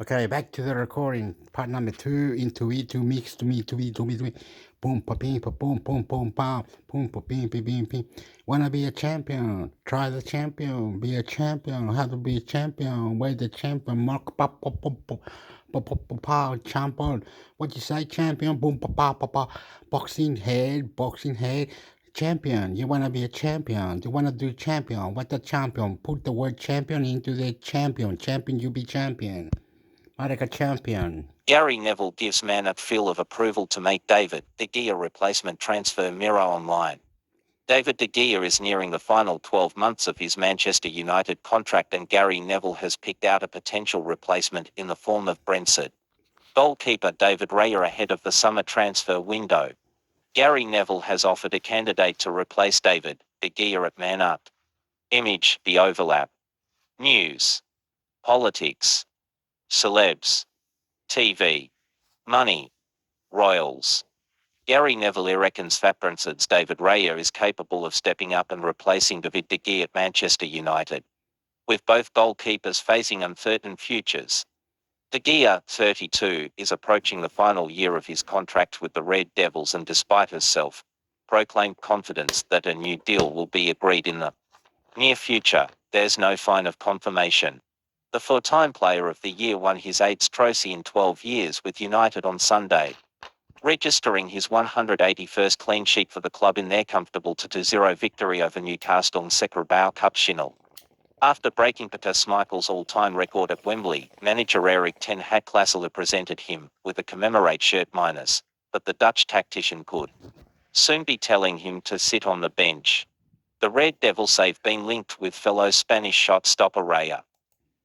Okay, back to the recording. Part number 2, into it, to mix, to me, to me, to me, to me. Boom, pa, ping, pa, boom, boom, boom, bam. Boom, pa, ping, ping, ping, ping. Wanna be a champion? Try the champion. Be a champion. How to be a champion? Where the champion? Mark, pa, pa, pa, pa. Pa, pa, pa, pa, champion. What you say, champion? Boom, pa, pa, pa, pa. Boxing head, boxing head. Champion. You wanna be a champion. You wanna do champion. What the champion? Put the word champion into the champion. Champion, you be champion. Like a champion. Gary Neville gives Man a feel of approval to make David De Gea replacement transfer mirror online. David De Gea is nearing the final 12 months of his Manchester United contract, and Gary Neville has picked out a potential replacement in the form of Brentford goalkeeper David Raya ahead of the summer transfer window. Gary Neville has offered a candidate to replace David De Gea at Man Up. Image, the overlap. News. Politics. Celebs. TV. Money. Royals. Gary Neville reckons that Brentford's David Raya is capable of stepping up and replacing David De Gea at Manchester United. With both goalkeepers facing uncertain futures, De Gea, 32, is approaching the final year of his contract with the Red Devils, and despite his self-proclaimed confidence that a new deal will be agreed in the near future, there's no sign of confirmation. The four-time Player of the Year won his 8th trophy in 12 years with United on Sunday, registering his 181st clean sheet for the club in their comfortable 2-0 victory over Newcastle's Carabao Cup final. After breaking Peter Schmeichel's all-time record at Wembley, manager Erik ten Hag classily presented him with a commemorate shirt minus, but the Dutch tactician could soon be telling him to sit on the bench. The Red Devils have been linked with fellow Spanish shot-stopper Raya,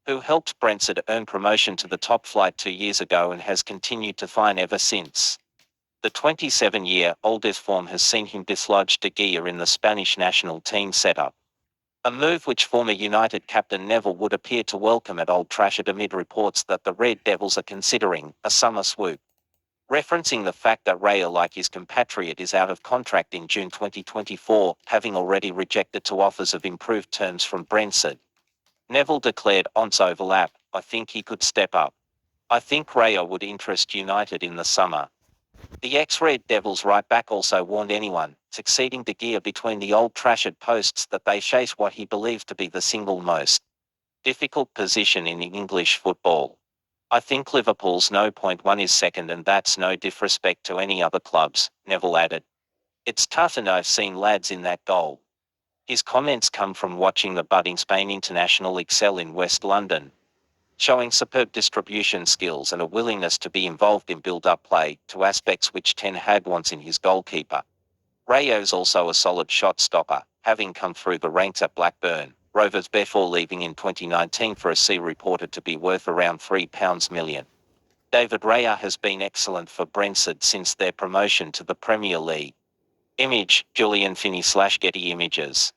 who helped Brentford earn promotion to the top flight 2 years ago and has continued to fine ever since. The 27-year-old's form has seen him dislodge De Gea in the Spanish national team setup, a move which former United captain Neville would appear to welcome at Old Trafford amid reports that the Red Devils are considering a summer swoop. Referencing the fact that Raya, like his compatriot, is out of contract in June 2024, having already rejected two offers of improved terms from Brentford, Neville declared, "On's overlap, I think he could step up. I think Raya would interest United in the summer." The ex-Red Devils right-back also warned anyone succeeding De Gea between the Old Trafford posts that they chase what he believed to be the single most difficult position in English football. "I think Liverpool's no point one is second, and that's no disrespect to any other clubs," Neville added. "It's tough, and I've seen lads in that goal." His comments come from watching the budding Spain international excel in West London, showing superb distribution skills and a willingness to be involved in build-up play, two aspects which Ten Hag wants in his goalkeeper. Raya is also a solid shot stopper, having come through the ranks at Blackburn Rovers before leaving in 2019 for a fee reported to be worth around £3 million. David Raya has been excellent for Brentford since their promotion to the Premier League. Image, Julian Finney/Getty Images.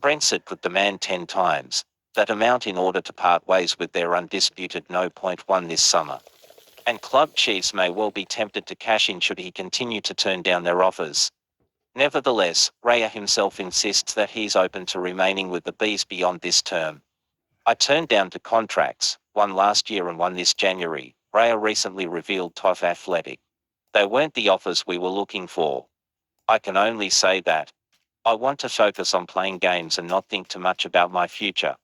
Brentford could demand 10 times that amount in order to part ways with their undisputed no point one this summer. And club chiefs may well be tempted to cash in should he continue to turn down their offers. Nevertheless, Raya himself insists that he's open to remaining with the Bees beyond this term. "I turned down two contracts, one last year and one this January," Raya recently revealed to Athletic. "They weren't the offers we were looking for. I can only say that I want to focus on playing games and not think too much about my future.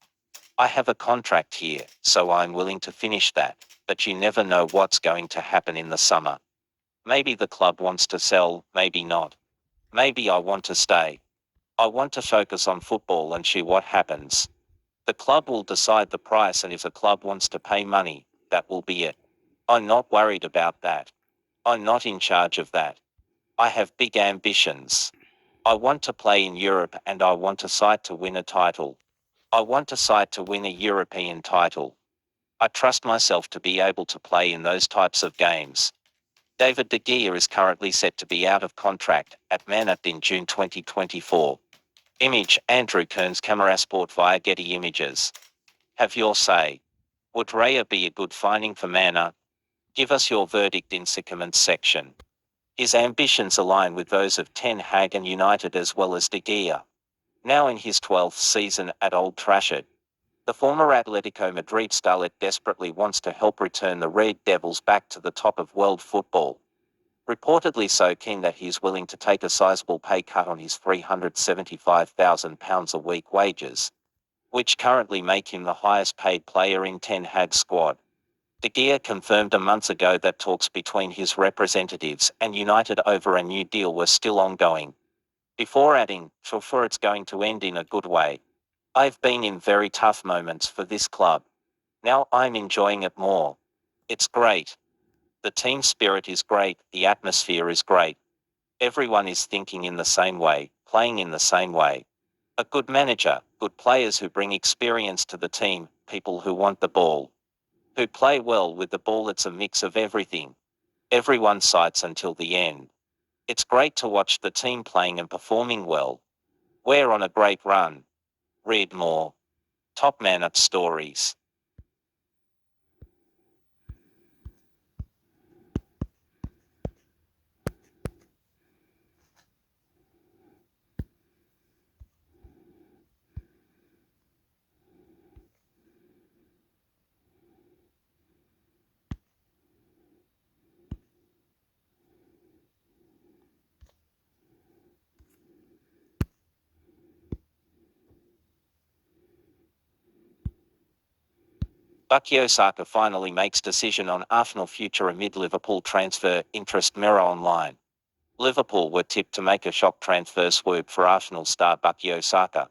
I have a contract here, so I'm willing to finish that, but you never know what's going to happen in the summer. Maybe the club wants to sell, maybe not. Maybe I want to stay. I want to focus on football and see what happens. The club will decide the price, and if the club wants to pay money, that will be it. I'm not worried about that. I'm not in charge of that. I have big ambitions. I want to play in Europe, and I want a side to win a title. I want a side to win a European title. I trust myself to be able to play in those types of games." David De Gea is currently set to be out of contract at Man United in June 2024. Image, Andrew Kearns Camerasport via Getty Images. Have your say. Would Raya be a good finding for Man United? Give us your verdict in the comments section. His ambitions align with those of Ten Hag and United as well as De Gea, now in his 12th season at Old Trafford. The former Atletico Madrid starlet desperately wants to help return the Red Devils back to the top of world football. Reportedly so keen that he is willing to take a sizable pay cut on his £375,000 a week wages, which currently make him the highest paid player in Ten Hag's squad. De Gea confirmed a month ago that talks between his representatives and United over a new deal were still ongoing, before adding, "For it's going to end in a good way. I've been in very tough moments for this club. Now I'm enjoying it more. It's great. The team spirit is great, the atmosphere is great. Everyone is thinking in the same way, playing in the same way. A good manager, good players who bring experience to the team, people who want the ball, who play well with the ball. It's a mix of everything. Everyone fights until the end. It's great to watch the team playing and performing well. We're on a great run." Read more. Top Man Up Stories. Bukayo Saka finally makes decision on Arsenal future amid Liverpool transfer interest. Mirror Online. Liverpool were tipped to make a shock transfer swoop for Arsenal star Bukayo Saka,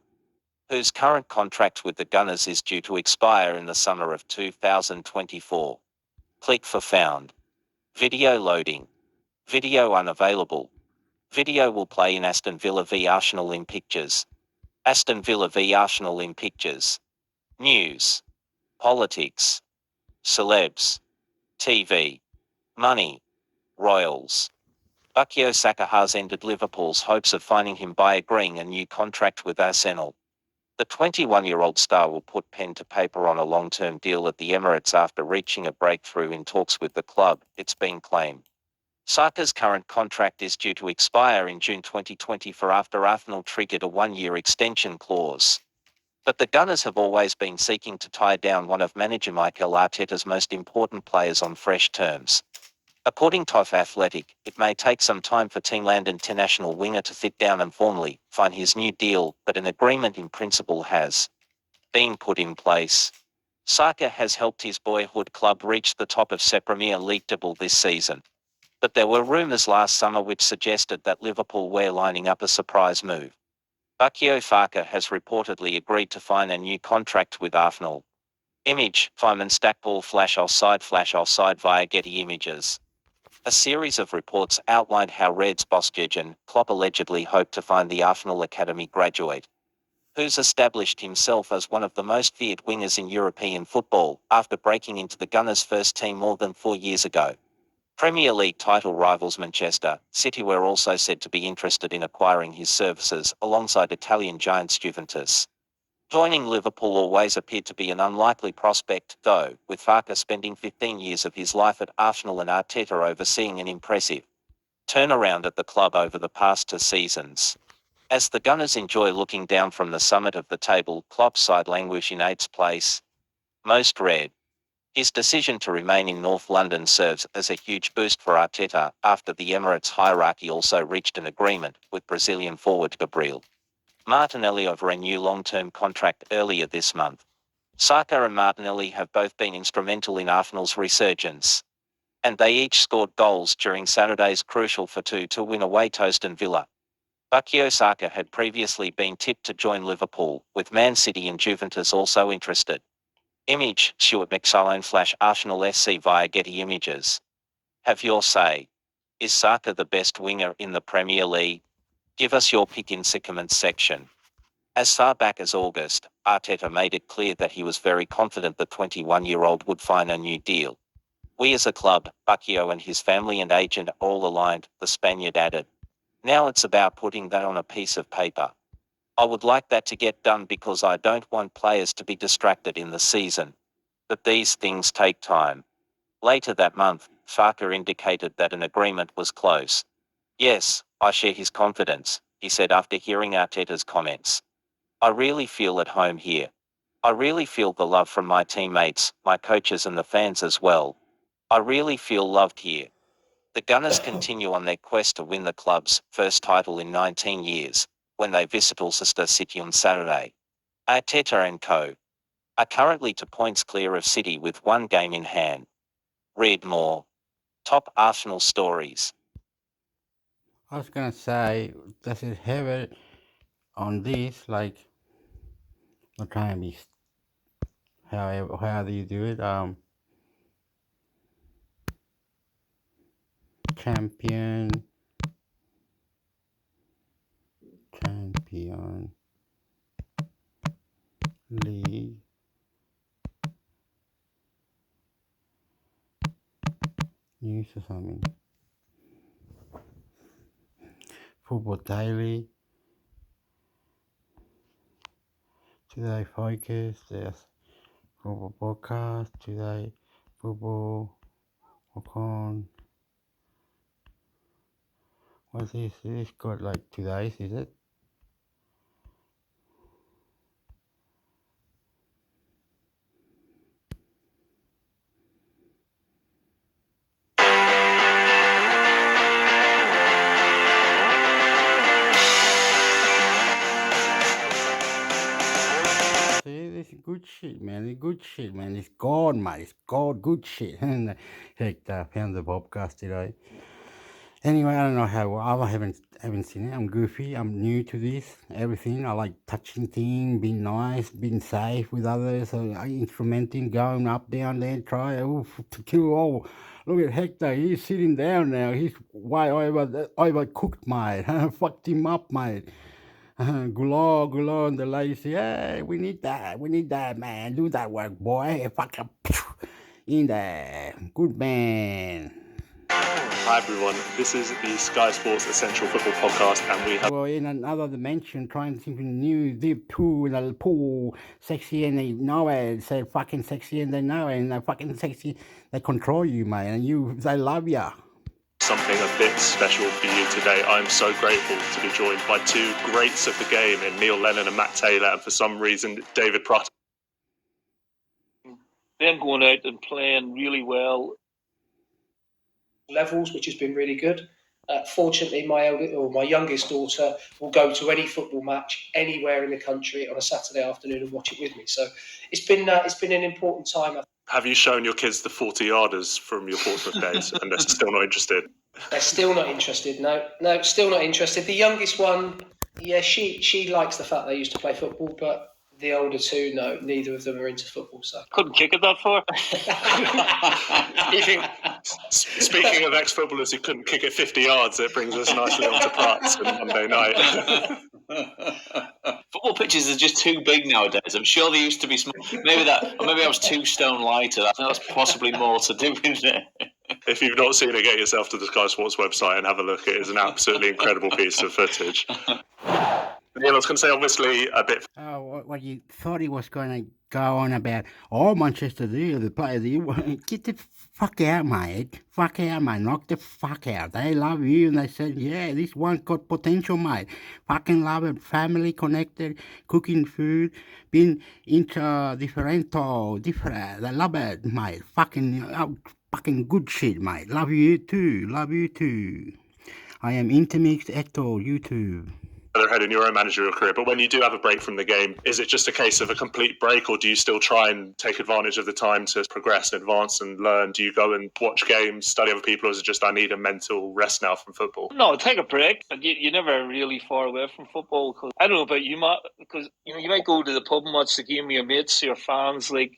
whose current contract with the Gunners is due to expire in the summer of 2024. Click for found. Video loading. Video unavailable. Video will play in Aston Villa v Arsenal in pictures. Aston Villa v Arsenal in pictures. News. Politics. Celebs. TV. Money. Royals. Bukayo Saka has ended Liverpool's hopes of finding him by agreeing a new contract with Arsenal. The 21-year-old star will put pen to paper on a long-term deal at the Emirates after reaching a breakthrough in talks with the club, it's been claimed. Saka's current contract is due to expire in June 2024 after Arsenal triggered a one-year extension clause. But the Gunners have always been seeking to tie down one of manager Mikel Arteta's most important players on fresh terms. According to Athletic, it may take some time for Teamland international winger to sit down and formally find his new deal, but an agreement in principle has been put in place. Saka has helped his boyhood club reach the top of Premier League table this season. But there were rumours last summer which suggested that Liverpool were lining up a surprise move. Bukayo Saka has reportedly agreed to sign a new contract with Arsenal. Image, Feynman Stackball flash offside via Getty Images. A series of reports outlined how Reds boss Jurgen Klopp allegedly hoped to find the Arsenal Academy graduate, who's established himself as one of the most feared wingers in European football after breaking into the Gunners' first team more than 4 years ago. Premier League title rivals Manchester City were also said to be interested in acquiring his services alongside Italian giants Juventus. Joining Liverpool always appeared to be an unlikely prospect, though, with Saka spending 15 years of his life at Arsenal and Arteta overseeing an impressive turnaround at the club over the past 2 seasons. As the Gunners enjoy looking down from the summit of the table, Klopp's side languish in 8th place. Most read. His decision to remain in North London serves as a huge boost for Arteta after the Emirates hierarchy also reached an agreement with Brazilian forward Gabriel Martinelli over a new long-term contract earlier this month. Saka and Martinelli have both been instrumental in Arsenal's resurgence, and they each scored goals during Saturday's crucial 4-2 win away to Aston Villa. Bukayo Saka had previously been tipped to join Liverpool, with Man City and Juventus also interested. Image, Stuart McSalone flash Arsenal SC via Getty Images. Have your say. Is Saka the best winger in the Premier League? Give us your pick in the comments section. As far back as August, Arteta made it clear that he was very confident the 21-year-old would find a new deal. We as a club, Bukayo and his family and agent are all aligned, the Spaniard added. Now it's about putting that on a piece of paper. I would like that to get done because I don't want players to be distracted in the season. But these things take time. Later that month, Saka indicated that an agreement was close. Yes, I share his confidence, he said after hearing Arteta's comments. I really feel at home here. I really feel the love from my teammates, my coaches and the fans as well. I really feel loved here. The Gunners continue on their quest to win the club's first title in 19 years, when they visit Leicester City on Saturday. Arteta and co. are currently 2 points clear of City with 1 game in hand. Read more. Top Arsenal stories. I was gonna say, does it have it on this, like, what time is, how do you do it? Champion League news or something. Football Daily. Today Focus. There's Football Podcast. Today Football. Ocon. What's this? This got like 2 days, is it? See, this is good shit, man. It's good shit, man. It's God, mate. It's God, good shit. And hector found the podcast today. Anyway, I don't know how. I haven't seen it. I'm goofy. I'm new to this. Everything. I like touching things, being nice, being safe with others. Instrumenting, going up, down there, try to kill all. Look at Hector. He's sitting down now. He's way overcooked, mate. Fucked him up, mate. Gular, and the ladies say, hey, we need that, man. Do that work, boy. Fuck up. In there. Good man. Hi everyone, this is the Sky Sports Essential Football Podcast and we have... Well, in another dimension, trying something new, deep pool, in a pool, sexy and they know it, say fucking sexy and they know it, and they're fucking sexy, they control you, mate, and they love ya. Something a bit special for you today. I'm so grateful to be joined by 2 greats of the game in Neil Lennon and Matt Taylor, and for some reason, David Pratt. Them going out and playing really well. Levels, which has been really good. Fortunately, my youngest daughter will go to any football match anywhere in the country on a Saturday afternoon and watch it with me. So it's been an important time. Have you shown your kids the 40-yarders from your Portsmouth days and they're still not interested? They're still not interested. No, still not interested. The youngest one, yeah, she likes the fact they used to play football, but the older 2, no, neither of them are into football. So couldn't kick it that far. Speaking of ex-footballers who couldn't kick it 50 yards, it brings us nicely on to Pratt's on Monday night. Football pitches are just too big nowadays. I'm sure they used to be small. Maybe I was 2 stone lighter. I think that's possibly more to do with it. If you've not seen it, get yourself to the Sky Sports website and have a look. It is an absolutely incredible piece of footage. Neil, I was going to say, obviously, a bit... What you thought he was going to go on about, Manchester, the players, get the fuck out, mate. Fuck out, mate. Knock the fuck out. They love you, and they said, yeah, this one's got potential, mate. Fucking love it. Family connected, cooking food, being different. They love it, mate. Fucking good shit, mate. Love you too. I am intermix hector, YouTube. Ahead in your own managerial career, but when you do have a break from the game, is it just a case of a complete break, or do you still try and take advantage of the time to progress and advance and learn? Do you go and watch games, study other people, or is it just I need a mental rest now from football? No, take a break. You're never really far away from football. Cause I don't know about you, Matt, because you might go to the pub and watch the game with your mates, your fans, but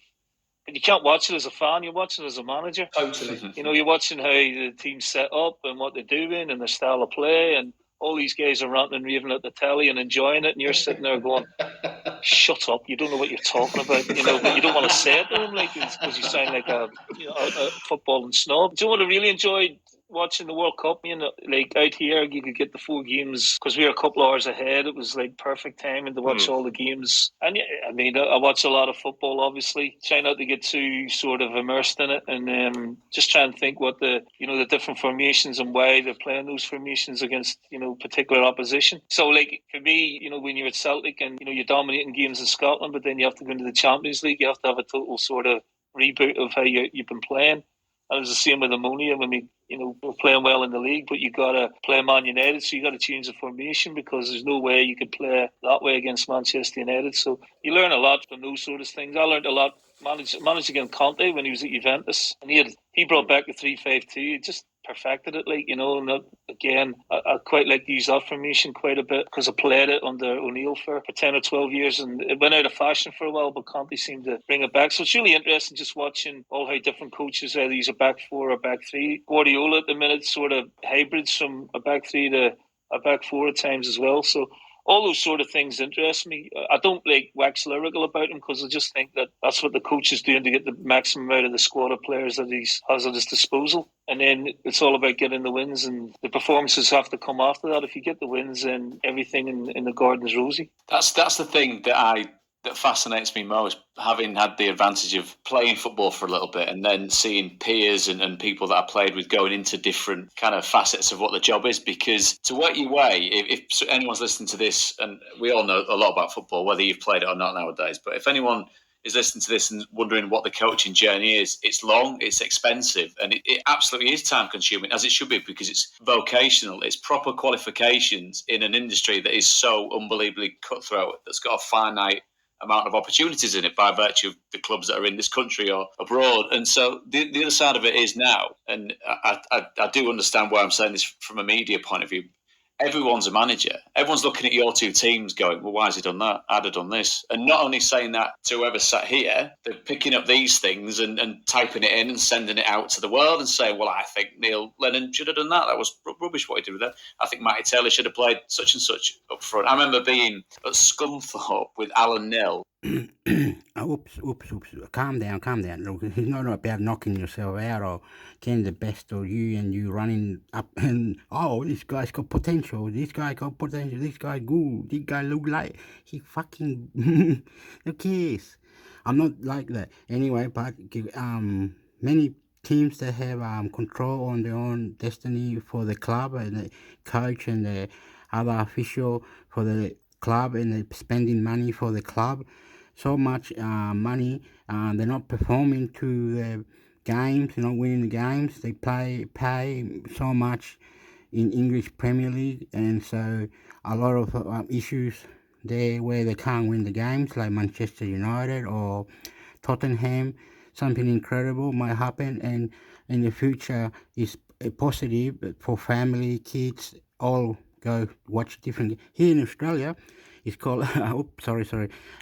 you can't watch it as a fan. You're watching it as a manager. Totally. You're watching how the team's set up and what they're doing and their style of play, and all these guys are ranting and raving at the telly and enjoying it, and you're sitting there going, shut up, you don't know what you're talking about, but you don't want to say it to them, because you sound like a footballing snob. Do you want to really enjoy watching the World Cup, like out here, you could get the 4 games because we were a couple hours ahead. It was like perfect timing to watch all the games. And yeah, I mean, I watch a lot of football, obviously. Try not to get too sort of immersed in it, and just try and think what the different formations and why they're playing those formations against particular opposition. So like for me, when you're at Celtic and you're dominating games in Scotland, but then you have to go into the Champions League, you have to have a total sort of reboot of how you've been playing. And it was the same with Ammonia when we're playing well in the league, but you got to play Man United, so you got to change the formation because there's no way you could play that way against Manchester United. So you learn a lot from those sort of things. I learned a lot managed against Conte when he was at Juventus, and he brought back the 3-5-2. He just perfected it, and again, I quite like to use that formation quite a bit because I played it under O'Neill for 10 or 12 years, and it went out of fashion for a while, but Conte seemed to bring it back. So it's really interesting just watching all how different coaches either use a back 4 or back 3. Guardiola at the minute sort of hybrids from a back 3 to a back 4 at times as well. So all those sort of things interest me. I don't wax lyrical about him because I just think that that's what the coach is doing to get the maximum out of the squad of players that he has at his disposal. And then it's all about getting the wins, and the performances have to come after that. If you get the wins, then everything in the garden's rosy. That's the thing that fascinates me most, having had the advantage of playing football for a little bit and then seeing peers and people that I played with going into different kind of facets of what the job is. Because to work your way, if anyone's listening to this, and we all know a lot about football, whether you've played it or not nowadays, but if anyone is listening to this and wondering what the coaching journey is, it's long, it's expensive, and it absolutely is time consuming, as it should be, because it's vocational, it's proper qualifications in an industry that is so unbelievably cutthroat, that's got a finite amount of opportunities in it by virtue of the clubs that are in this country or abroad. And so the other side of it is now, and I do understand why I'm saying this from a media point of view, everyone's a manager. Everyone's looking at your 2 teams going, well, why has he done that? I'd have done this. And not only saying that to whoever sat here, they're picking up these things and typing it in and sending it out to the world and saying, well, I think Neil Lennon should have done that. That was rubbish what he did with that. I think Matty Taylor should have played such and such up front. I remember being at Scunthorpe with Alan Nill. Oops. Calm down. Look, it's not about knocking yourself out or getting the best of you and you running up and, this guy's got potential. This guy got potential. This guy good. This guy look like he fucking, who cares? I'm not like that. Anyway, but many teams that have control on their own destiny for the club and the coach and the other official for the club, and they're spending money for the club. So much money, they're not performing to the games, they're not winning the games. They pay so much in English Premier League, and so a lot of issues there where they can't win the games, like Manchester United or Tottenham. Something incredible might happen, and in the future is positive for family, kids, all go watch different. Here in Australia, it's called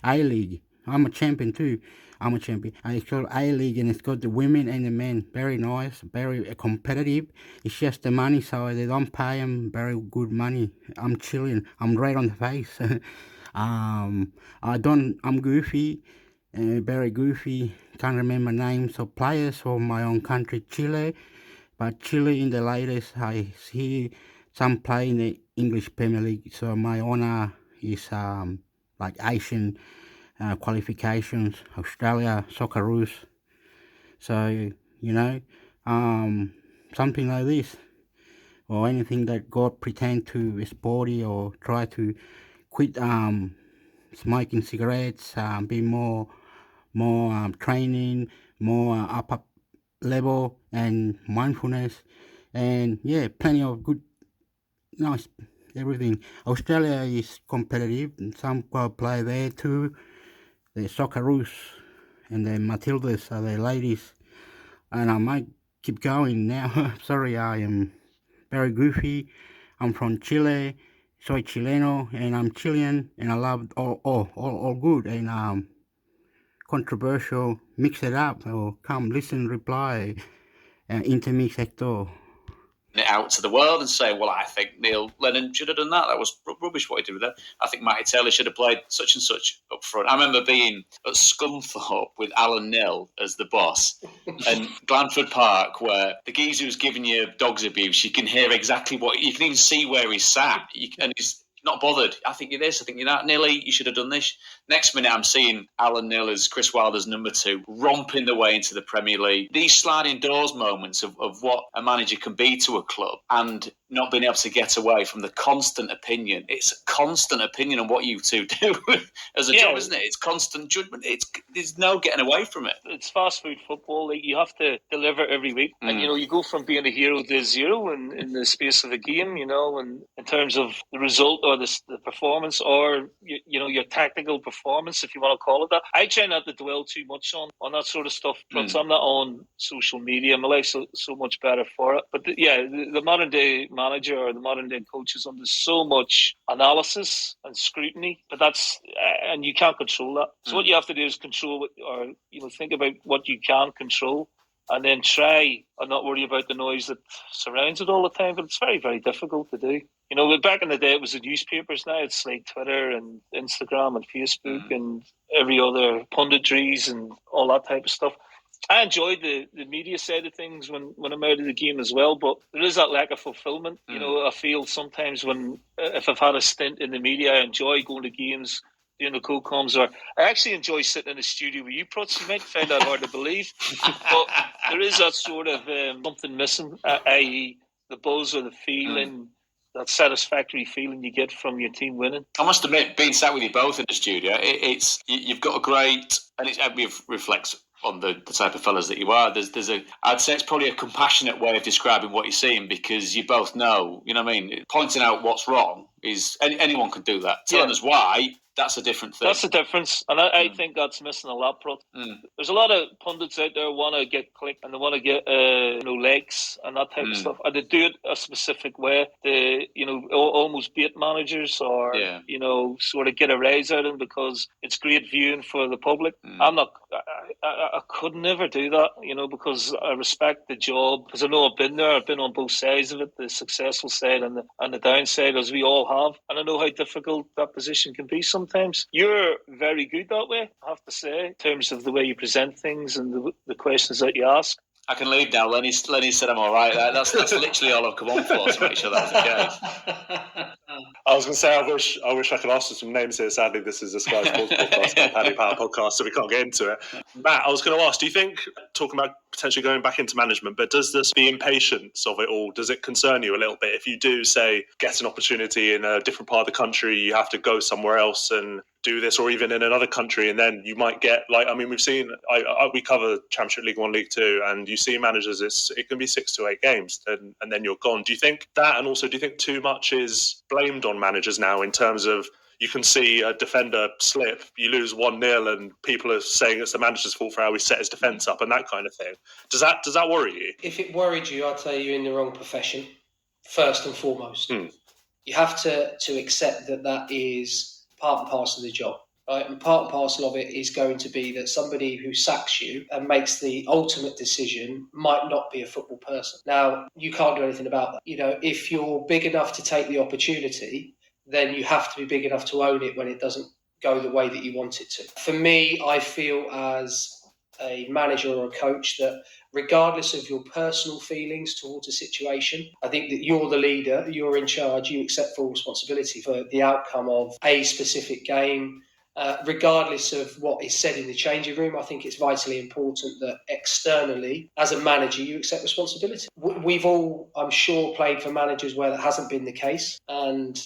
A-League. I'm a champion too. And it's called A-League, and it's got the women and the men. Very nice, very competitive. It's just the money side. They don't pay them very good money. I'm chilling. I'm red on the face. I'm goofy, very goofy. Can't remember names of players from my own country, Chile. But Chile in the latest, I see some play in the English Premier League. So my honor is like Asian qualifications, Australia, Socceroos. So, something like this, or anything that God pretend to is sporty or try to quit smoking cigarettes, be more training, more up level and mindfulness, and plenty of good, nice everything. Australia is competitive, and some play there too. The Socceroos and the Matildas are the ladies, and I might keep going now. Sorry, I am very goofy. I'm from Chile, soy Chileno, and I'm Chilean, and I love all good and controversial. Mix it up, or come listen, reply, intermix hector. it out to the world and saying, well, I think Neil Lennon should have done that. That was rubbish what he did with that. I think Matty Taylor should have played such and such up front. I remember being at Scunthorpe with Alan Nill as the boss and Glanford Park, where the geezer who's giving you dog's abuse, you can hear exactly what, you can even see where he's sat, and he's not bothered. I think you're this, I think you're that. Nearly, you should have done this. Next minute, I'm seeing Alan Nill as Chris Wilder's number 2, romping the way into the Premier League. These sliding doors moments of what a manager can be to a club and not being able to get away from the constant opinion. It's a constant opinion on what you two do as a job, isn't it? It's constant judgment. There's no getting away from it. It's fast food football. Like, you have to deliver every week. And, you go from being a hero to zero in the space of a game, and in terms of the result or the performance or, your tactical performance, if you want to call it that. I try not to dwell too much on that sort of stuff. Plus, I'm not on social media. My life's so much better for it. But, the modern day manager or the modern day coach is under so much analysis and scrutiny, but and you can't control that. So what you have to do is control think about what you can control, and then try and not worry about the noise that surrounds it all the time. But it's very, very difficult to do. Back in the day, it was the newspapers. Now it's like Twitter and Instagram and Facebook and every other punditries and all that type of stuff. I enjoy the media side of things when I'm out of the game as well, but there is that lack of fulfilment. I feel sometimes if I've had a stint in the media, I enjoy going to games, doing the co-coms, or I actually enjoy sitting in the studio with you, Prutz. You might find that hard to believe, but there is that sort of something missing, i.e. the buzz or the feeling, that satisfactory feeling you get from your team winning. I must admit, being sat with you both in the studio, you've got a great, and it reflects on the type of fellas that you are. I'd say it's probably a compassionate way of describing what you're seeing, because you both know, pointing out what's wrong is, anyone could do that. Telling us why, that's a different thing. That's the difference, and I think that's missing a lot, Prut. There's a lot of pundits out there who want to get click and they want to get likes and that type of stuff, and they do it a specific way. They almost bait managers or sort of get a rise out of them because it's great viewing for the public. I could never do that, because I respect the job, because I know I've been there. I've been on both sides of it, the successful side and the downside, as we all have, and I know how difficult that position can be sometimes. You're very good that way, I have to say, in terms of the way you present things and the questions that you ask. I can leave now. Lenny said I'm all right. That's literally all I've come on for, to make sure that's the case. I was going to say, I wish I could ask for some names here. Sadly, this is a Sky Sports podcast, not a Paddy Power podcast, so we can't get into it. Matt, I was going to ask, do you think, talking about potentially going back into management, but does the impatience of it all, does it concern you a little bit? If you do, say, get an opportunity in a different part of the country, you have to go somewhere else and do this, or even in another country, and then you might get, we've seen, we cover Championship League 1, League 2, and you see managers, it can be 6 to 8 games, and then you're gone. Do you think that, and also do you think too much is blamed on managers now, in terms of, you can see a defender slip, you lose 1-0, and people are saying it's the manager's fault for how he set his defence up and that kind of thing. Does that worry you? If it worried you, I'd say you're in the wrong profession, first and foremost. You have to accept that is part and parcel of the job, right? And part and parcel of it is going to be that somebody who sacks you and makes the ultimate decision might not be a football person. Now, you can't do anything about that. If you're big enough to take the opportunity, then you have to be big enough to own it when it doesn't go the way that you want it to. For me, I feel as a manager or a coach that regardless of your personal feelings towards a situation, I think that you're the leader, you're in charge, you accept full responsibility for the outcome of a specific game. Regardless of what is said in the changing room, I think it's vitally important that externally, as a manager, you accept responsibility. We've all, I'm sure, played for managers where that hasn't been the case. And,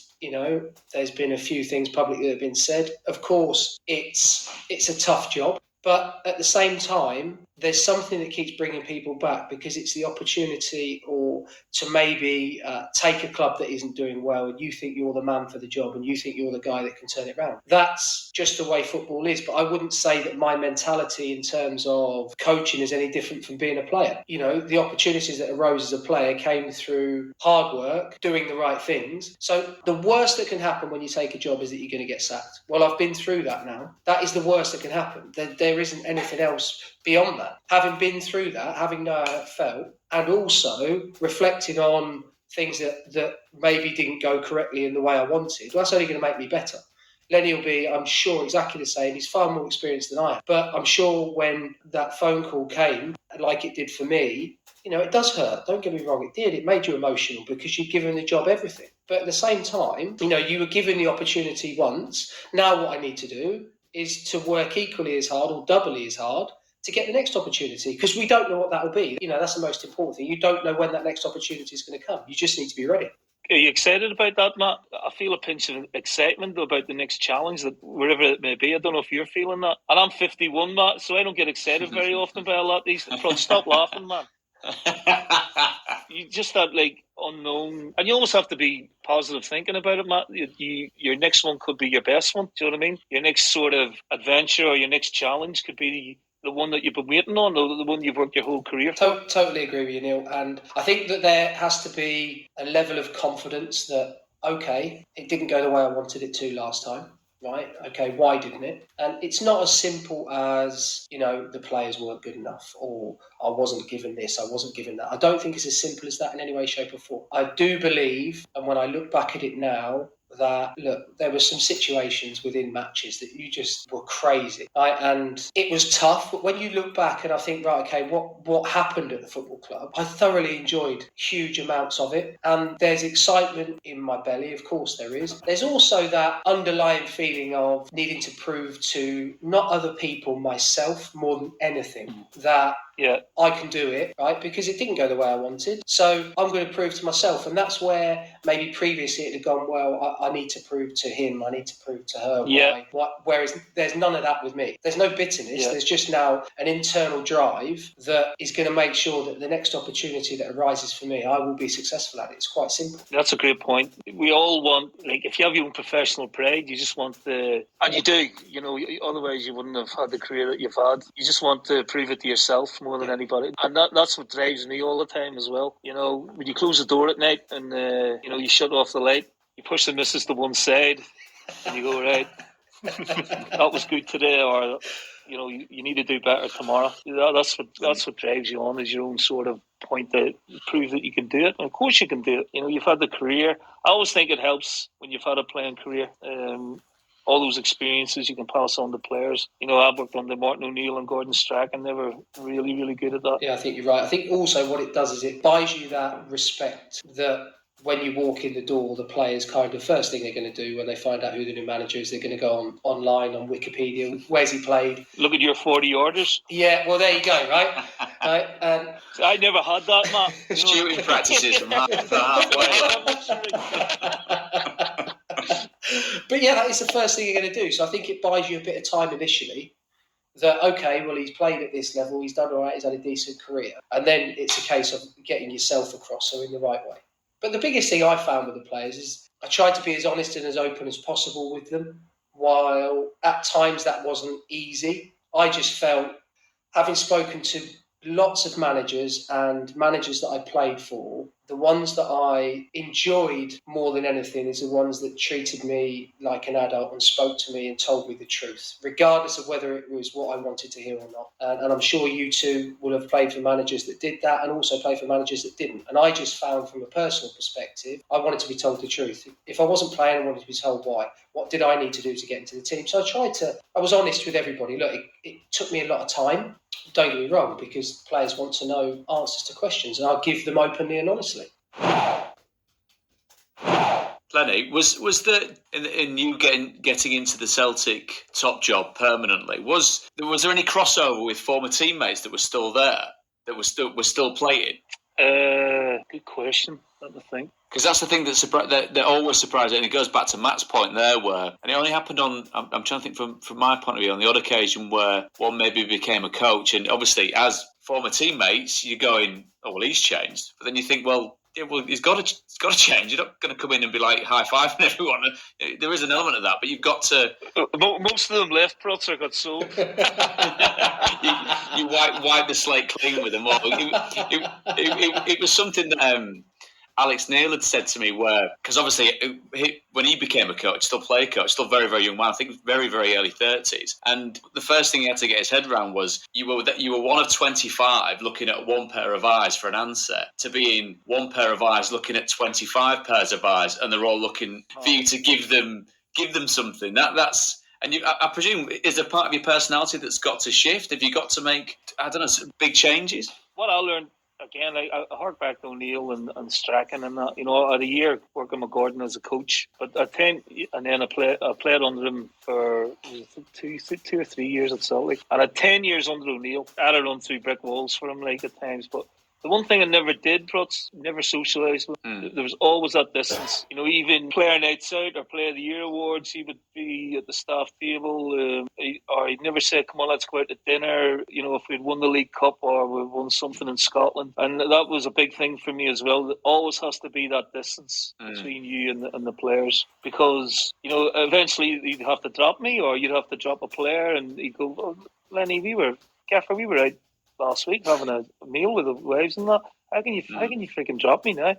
there's been a few things publicly that have been said. Of course, it's a tough job. But at the same time, there's something that keeps bringing people back, because it's the opportunity or to maybe take a club that isn't doing well, and you think you're the man for the job and you think you're the guy that can turn it around. That's just the way football is. But I wouldn't say that my mentality in terms of coaching is any different from being a player. The opportunities that arose as a player came through hard work, doing the right things. So the worst that can happen when you take a job is that you're going to get sacked. Well, I've been through that now. That is the worst that can happen. There isn't anything else beyond that. Having been through that, having known how it felt, and also reflecting on things that maybe didn't go correctly in the way I wanted, well, that's only going to make me better. Lenny will be, I'm sure, exactly the same. He's far more experienced than I am. But I'm sure when that phone call came, like it did for me, it does hurt. Don't get me wrong, it did. It made you emotional because you've given the job everything. But at the same time, you were given the opportunity once. Now what I need to do is to work equally as hard or doubly as hard to get the next opportunity, because we don't know what that will be. That's the most important thing. You don't know when that next opportunity is going to come. You just need to be ready. Are you excited about that, Matt? I feel a pinch of excitement about the next challenge, that wherever it may be. I don't know if you're feeling that. And I'm 51, Matt, so I don't get excited very often by a lot of these. Stop laughing, man. You just that unknown, and you almost have to be positive thinking about it, Matt. Your next one could be your best one. Do you know what I mean? Your next sort of adventure or your next challenge could be the one that you've been waiting on, or the one you've worked your whole career for. Totally agree with you, Neil. And I think that there has to be a level of confidence that, okay, it didn't go the way I wanted it to last time. Right? Okay, why didn't it? And it's not as simple as, the players weren't good enough, or I wasn't given this, I wasn't given that. I don't think it's as simple as that in any way, shape or form. I do believe, and when I look back at it now, that, look, there were some situations within matches that you just were crazy, right? And it was tough. But when you look back and I think, right, okay, what happened at the football club? I thoroughly enjoyed huge amounts of it. And there's excitement in my belly, of course there is. There's also that underlying feeling of needing to prove to not other people, myself, more than anything, that I can do it, right? Because it didn't go the way I wanted. So I'm going to prove to myself. And that's where maybe previously it had gone, well, I need to prove to him, I need to prove to her. Whereas there's none of that with me. There's no bitterness. There's just now an internal drive that is going to make sure that the next opportunity that arises for me, I will be successful at it. It's quite simple. That's a great point. We all want, if you have your own professional pride, you just want and you do, otherwise you wouldn't have had the career that you've had. You just want to prove it to yourself more than anybody. And that's what drives me all the time as well. When you close the door at night and, you shut off the light, you push the missus to one side and you go, right, that was good today, or, you need to do better tomorrow. That's what drives you on, is your own sort of point to prove that you can do it. And of course you can do it. You've had the career. I always think it helps when you've had a playing career. All those experiences you can pass on to players. I've worked under Martin O'Neill and Gordon Strachan. They were really, really good at that. Yeah, I think you're right. I think also what it does is it buys you that respect that when you walk in the door, the players kind of, first thing they're going to do when they find out who the new manager is, they're going to go online on Wikipedia. Where's he played? Look at your 40 orders. Yeah, well, there you go, right? I never had that, Matt. Shooting practices from halfway. But yeah, that is the first thing you're going to do. So I think it buys you a bit of time initially that, okay, well, he's played at this level, he's done all right, he's had a decent career. And then it's a case of getting yourself across, so in the right way. But the biggest thing I found with the players is I tried to be as honest and as open as possible with them. While at times that wasn't easy, I just felt, having spoken to lots of managers and managers that I played for, the ones that I enjoyed more than anything is the ones that treated me like an adult and spoke to me and told me the truth, regardless of whether it was what I wanted to hear or not. And I'm sure you two will have played for managers that did that and also played for managers that didn't. And I just found, from a personal perspective, I wanted to be told the truth. If I wasn't playing, I wanted to be told why. What did I need to do to get into the team? So I was honest with everybody. Look, it took me a lot of time. Don't get me wrong, because players want to know answers to questions, and I'll give them openly and honestly. Lenny, was the in you getting into the Celtic top job permanently? Was there any crossover with former teammates that were still there, that were still playing? Good question. Let me think. Because that's the thing that always surprising, and it goes back to Matt's point there, and it only happened on, I'm trying to think from my point of view, on the odd occasion where one maybe became a coach, and obviously as former teammates, you're going, oh, well, he's changed. But then you think, well, yeah, well, he's got to change. You're not going to come in and be like high-fiving everyone. There is an element of that, but you've got to... Most of them left, Protzer got sold. you wipe the slate clean with them all. It was something that... Alex Neil had said to me because obviously when he became a coach, still player coach, still very, very young man, I think very, very early 30s. And the first thing he had to get his head around was you were one of 25 looking at one pair of eyes for an answer to being one pair of eyes looking at 25 pairs of eyes, and they're all looking for you to give them something. That's. And I presume, is there part of your personality that's got to shift? Have you got to make, I don't know, big changes? What I learned, again, I hark back to O'Neill and Strachan and that. I had a year working with Gordon as a coach, but I played under him for 2 or 3 years at Celtic. And I had 10 years under O'Neill. I had to run through brick walls for him, like, at times, but the one thing I never did, Trotz, never socialised with. There was always that distance. Even player nights out or player of the year awards, he would be at the staff table, or he'd never say, "Come on, let's go out to dinner." If we'd won the League Cup or we won something in Scotland, and that was a big thing for me as well. There always has to be that distance between you and the players, because eventually you'd have to drop me, or you'd have to drop a player, and he'd go, "Oh, Lenny, we were out last week having a meal with the wives and that. How can you freaking drop me now?"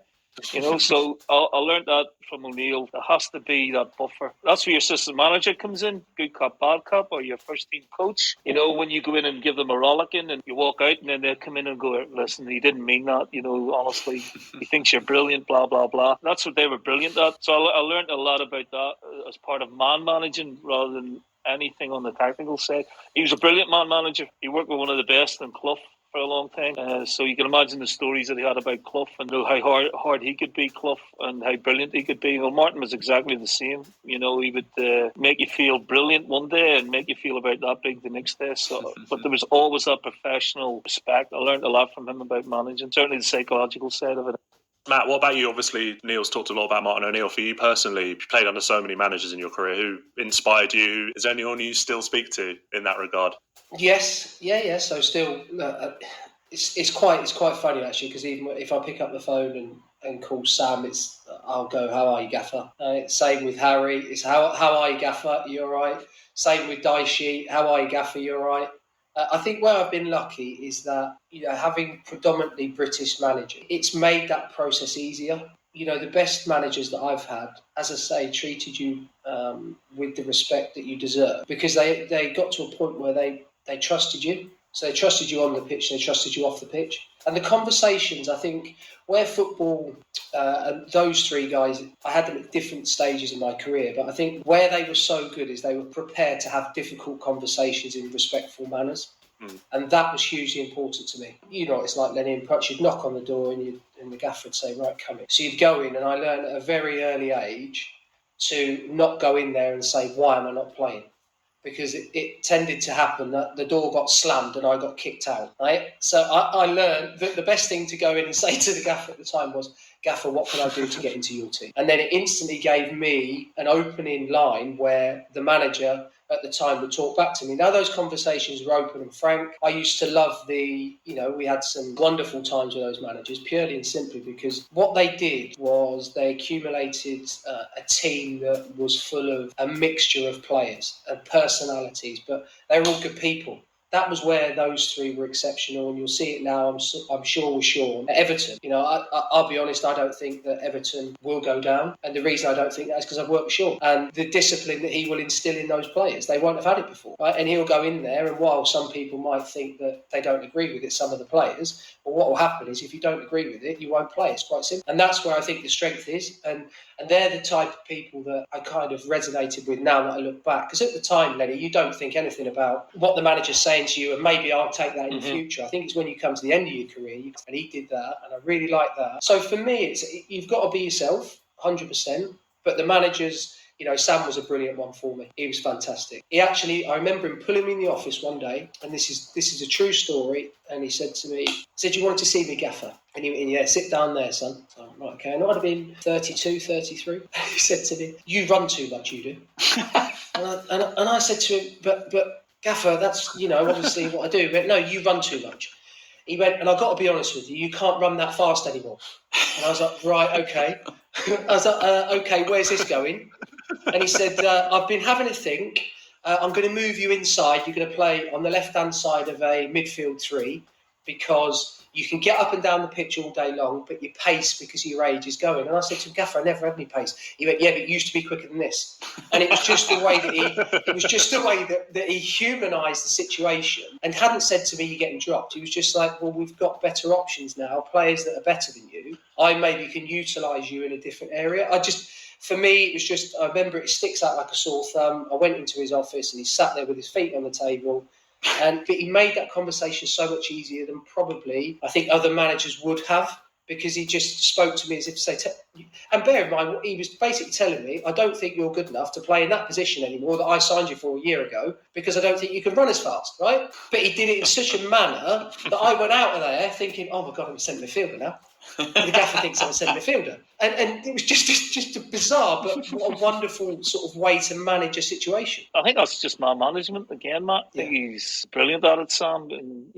So I learned that from O'Neill. There has to be that buffer. That's where your assistant manager comes in, good cop, bad cop, or your first team coach. When you go in and give them a rollicking and you walk out and then they come in and go, "Listen, he didn't mean that, honestly, he thinks you're brilliant, blah, blah, blah." That's what they were brilliant at. So I learned a lot about that as part of man managing rather than anything on the tactical side. He was a brilliant man manager. He worked with one of the best in Clough for a long time. So you can imagine the stories that he had about Clough and how hard he could be, Clough, and how brilliant he could be. Well, Martin was exactly the same. He would make you feel brilliant one day and make you feel about that big the next day. So, but there was always that professional respect. I learned a lot from him about managing, certainly the psychological side of it. Matt, what about you? Obviously, Neil's talked a lot about Martin O'Neill. For you personally, you played under so many managers in your career. Who inspired you? Is there anyone you still speak to in that regard? Yes, yeah. So still, it's quite funny actually, because even if I pick up the phone and call Sam, I'll go, "How are you, Gaffer?" Same with Harry. It's how are you, Gaffer? You all right? Same with Daishi. "How are you, Gaffer? You all right?" I think where I've been lucky is that, having predominantly British managers, it's made that process easier. The best managers that I've had, as I say, treated you with the respect that you deserve, because they got to a point where they trusted you. So they trusted you on the pitch, they trusted you off the pitch. And the conversations, I think, where football, and those three guys, I had them at different stages in my career, but I think where they were so good is they were prepared to have difficult conversations in respectful manners. And that was hugely important to me. It's like Lenny and Putch, you'd knock on the door and the gaffer would say, "Right, come in." So you'd go in, and I learned at a very early age to not go in there and say, "Why am I not playing?" Because it tended to happen that the door got slammed and I got kicked out, right? So I learned that the best thing to go in and say to the gaffer at the time was, "Gaffer, what can I do to get into your team?" And then it instantly gave me an opening line where the manager at the time would talk back to me. Now those conversations were open and frank. I used to love we had some wonderful times with those managers, purely and simply because what they did was they accumulated a team that was full of a mixture of players and personalities, but they were all good people. That was where those three were exceptional, and you'll see it now, I'm sure, with Sean. At Everton, I'll be honest, I don't think that Everton will go down. And the reason I don't think that is because I've worked with Sean. And the discipline that he will instill in those players, they won't have had it before. Right? And he'll go in there, and while some people might think that they don't agree with it, some of the players, well, what will happen is if you don't agree with it, you won't play. It's quite simple. And that's where I think the strength is. And they're the type of people that I kind of resonated with now that I look back. Because at the time, Lenny, you don't think anything about what the manager's saying to you, and maybe I'll take that in the future. I think it's when you come to the end of your career, and he did that, and I really like that. So for me, you've got to be yourself, 100%. But the managers, Sam was a brilliant one for me. He was fantastic. I remember him pulling me in the office one day, and this is a true story. And he said to me, "You wanted to see me, Gaffer?" And he went, "Yeah, sit down there, son." So I'm right, okay. And I would have been 32, 33. And he said to me, "You run too much, you do." and I said to him, but Gaffer, that's, obviously what I do. He went, "No, you run too much." He went, "And I've got to be honest with you, you can't run that fast anymore." And I was like, "Right, okay." I was like, "Okay, where's this going?" And he said, "I've been having a think. I'm going to move you inside. You're going to play on the left-hand side of a midfield three, because You can get up and down the pitch all day long, but your pace, because of your age, is going. And I said to him, Gaffer, I never had any pace. He went, yeah, but it used to be quicker than this. And it was just the way that he humanised the situation and hadn't said to me, you're getting dropped. He was just like, well, we've got better options now, players that are better than you. I maybe can utilise you in a different area. For me, it was just, I remember it sticks out like a sore thumb. I went into his office and he sat there with his feet on the table. But he made that conversation so much easier than probably I think other managers would have, because he just spoke to me as if to say, and bear in mind, he was basically telling me, I don't think you're good enough to play in that position anymore that I signed you for a year ago, because I don't think you can run as fast, right? But he did it in such a manner that I went out of there thinking, oh my God, I'm a centre midfielder now. The gaffer thinks I'm a centre midfielder. And it was just a bizarre but a wonderful sort of way to manage a situation. I think that's just my management again, Matt. I think he's brilliant at it, Sam. And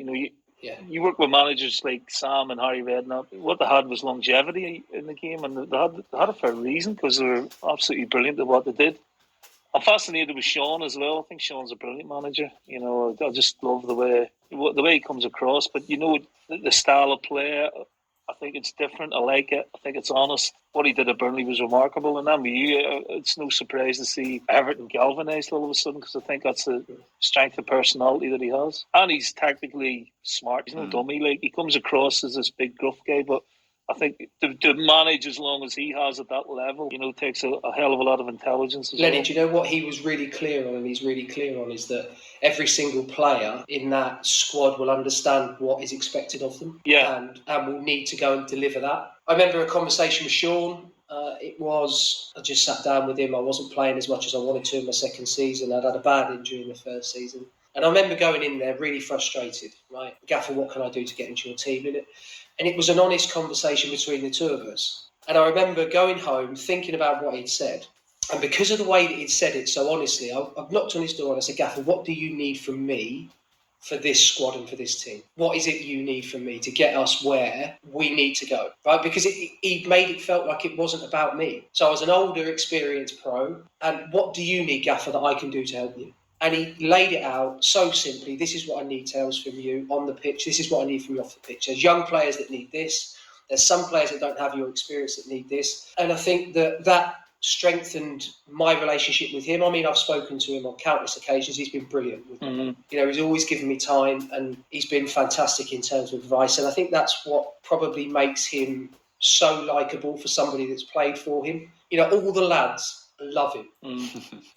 you work with managers like Sam and Harry Redknapp. What they had was longevity in the game, and they had it for a reason, because they were absolutely brilliant at what they did. I'm fascinated with Sean as well. I think Sean's a brilliant manager. I just love the way he comes across. But the style of play, I think it's different. I like it. I think it's honest. What he did at Burnley was remarkable. And it's no surprise to see Everton galvanised all of a sudden, because I think that's the strength of personality that he has. And he's tactically smart. He's no dummy. Like, he comes across as this big gruff guy, but I think to manage as long as he has at that level, takes a hell of a lot of intelligence as Lenny, well. do you know what he was really clear on, and he's really clear on, is that every single player in that squad will understand what is expected of them, and will need to go and deliver that. I remember a conversation with Sean. I just sat down with him. I wasn't playing as much as I wanted to in my second season. I'd had a bad injury in the first season. And I remember going in there really frustrated, right? Gaffer, what can I do to get into your team? And it was an honest conversation between the two of us. And I remember going home, thinking about what he'd said. And because of the way that he'd said it so honestly, I've knocked on his door and I said, Gaffer, what do you need from me for this squad and for this team? What is it you need from me to get us where we need to go? Right? Because he made it felt like it wasn't about me. So I was an older, experienced pro. And what do you need, Gaffer, that I can do to help you? And he laid it out so simply. This is what I need, Tails, from you on the pitch. This is what I need from you off the pitch. There's young players that need this. There's some players that don't have your experience that need this. And I think that strengthened my relationship with him. I mean, I've spoken to him on countless occasions. He's been brilliant with me. He's always given me time, and he's been fantastic in terms of advice. And I think that's what probably makes him so likeable for somebody that's played for him. All the lads love him,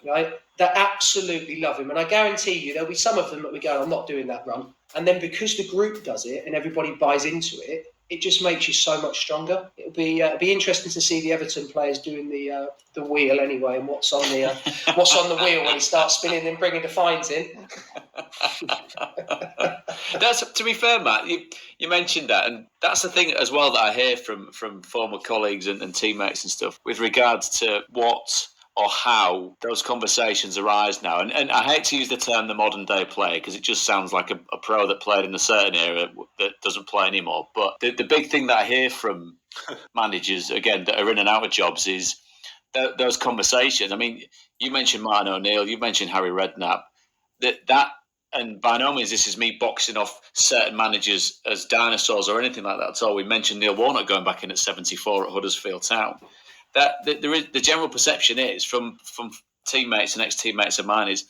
right? They absolutely love him. And I guarantee you there'll be some of them that we go, I'm not doing that run. And then because the group does it and everybody buys into it, it just makes you so much stronger. It'll be interesting to see the Everton players doing the wheel anyway, and what's on the wheel when he starts spinning and bringing the fines in. That's, to be fair, Matt, you mentioned that, and that's the thing as well that I hear from former colleagues and teammates and stuff with regards to what or how those conversations arise now. And I hate to use the term the modern day player, because it just sounds like a pro that played in a certain era that doesn't play anymore. But the big thing that I hear from managers, again, that are in and out of jobs is those conversations. I mean, you mentioned Martin O'Neill, you mentioned Harry Redknapp. That and by no means this is me boxing off certain managers as dinosaurs or anything like that at all. We mentioned Neil Warnock going back in at 74 at Huddersfield Town. There is, the general perception is from teammates and ex-teammates of mine is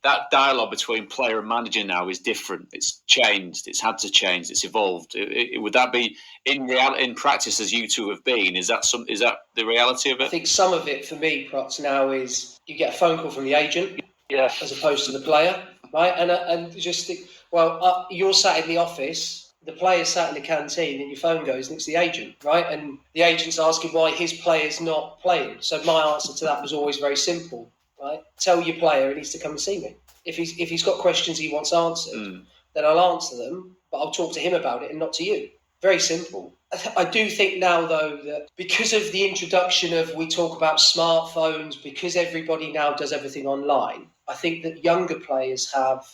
that dialogue between player and manager now is different. It's changed. It's had to change. It's evolved. Would that be in practice, as you two have been? Is that the reality of it? I think some of it for me, Prots, now is you get a phone call from the agent, as opposed to the player, right? And just think, you're sat in the office. The player's sat in the canteen and your phone goes and it's the agent, right? And the agent's asking why his player's not playing. So my answer to that was always very simple, right? Tell your player he needs to come and see me. If he's got questions he wants answered, then I'll answer them, but I'll talk to him about it and not to you. Very simple. I do think now, though, that because of the introduction of, we talk about smartphones, because everybody now does everything online, I think that younger players have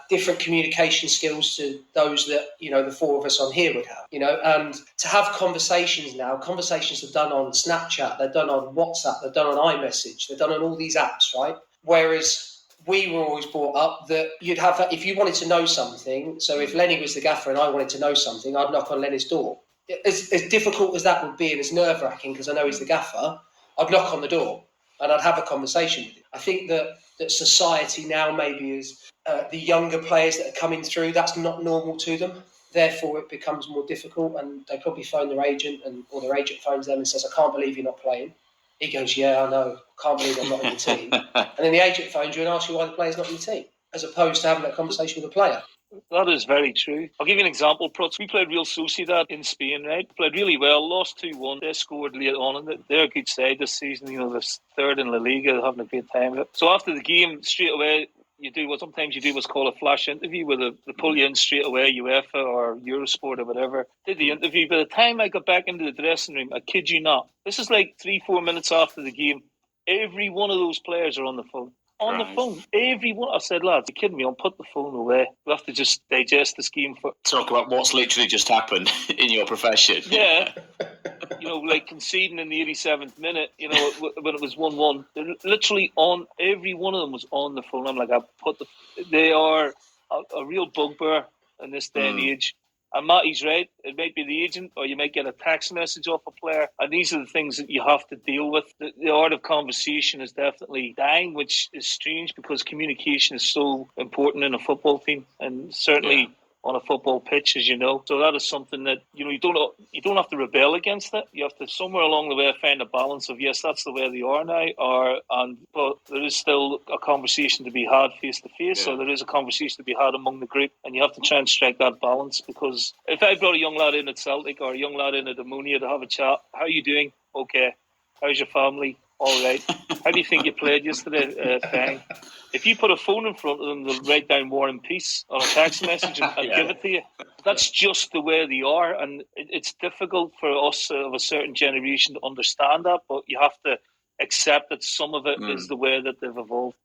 different communication skills to those that, the four of us on here would have, and to have conversations now, conversations are done on Snapchat, they're done on WhatsApp, they're done on iMessage, they're done on all these apps, right? Whereas we were always brought up that you'd have that if you wanted to know something. So if Lenny was the gaffer and I wanted to know something, I'd knock on Lenny's door. As difficult as that would be and as nerve-wracking, because I know he's the gaffer, I'd knock on the door and I'd have a conversation with him. I think that society now maybe is the younger players that are coming through, that's not normal to them. Therefore, it becomes more difficult, and they probably phone their agent, or their agent phones them and says, "I can't believe you're not playing." He goes, "Yeah, I know. Can't believe I'm not in the team." And then the agent phones you and asks you why the player's not in the team, as opposed to having that conversation with the player. That is very true. I'll give you an example, Prutz. We played Real Sociedad in Spain, right? Played really well, lost 2-1. They scored late on in it. They're a good side this season. You know, they're third in La Liga, having a great time. So after the game, straight away, sometimes you do what's called a flash interview, where they pull you in straight away, UEFA or Eurosport or whatever. Did the interview. By the time I got back into the dressing room, I kid you not, this is like 3-4 minutes after the game, every one of those players are on the phone. On the phone. Everyone. I said, lads, you're kidding me. I'll put the phone away. We'll have to just digest this game for... Talk about what's literally just happened in your profession. Yeah. Like conceding in the 87th minute, when it was 1-1. They're literally on... Every one of them was on the phone. I'm like, they are a real bugbear in this day and age. And Matty's right. It might be the agent, or you might get a text message off a player. And these are the things that you have to deal with. The art of conversation is definitely dying, which is strange because communication is so important in a football team, and certainly on a football pitch, as you know. So that is something that you don't have to rebel against it. You have to somewhere along the way find a balance of, yes, that's the way they are now, but there is still a conversation to be had face to face, or there is a conversation to be had among the group, and you have to try and strike that balance. Because if I brought a young lad in at Celtic or a young lad in at Ammonia to have a chat, how are you doing? Okay. How's your family? All right. How do you think you played yesterday? Fine. If you put a phone in front of them, they'll write down War and Peace on a text message and give it to you. That's just the way they are, and it's difficult for us of a certain generation to understand that, but you have to accept that some of it is the way that they've evolved.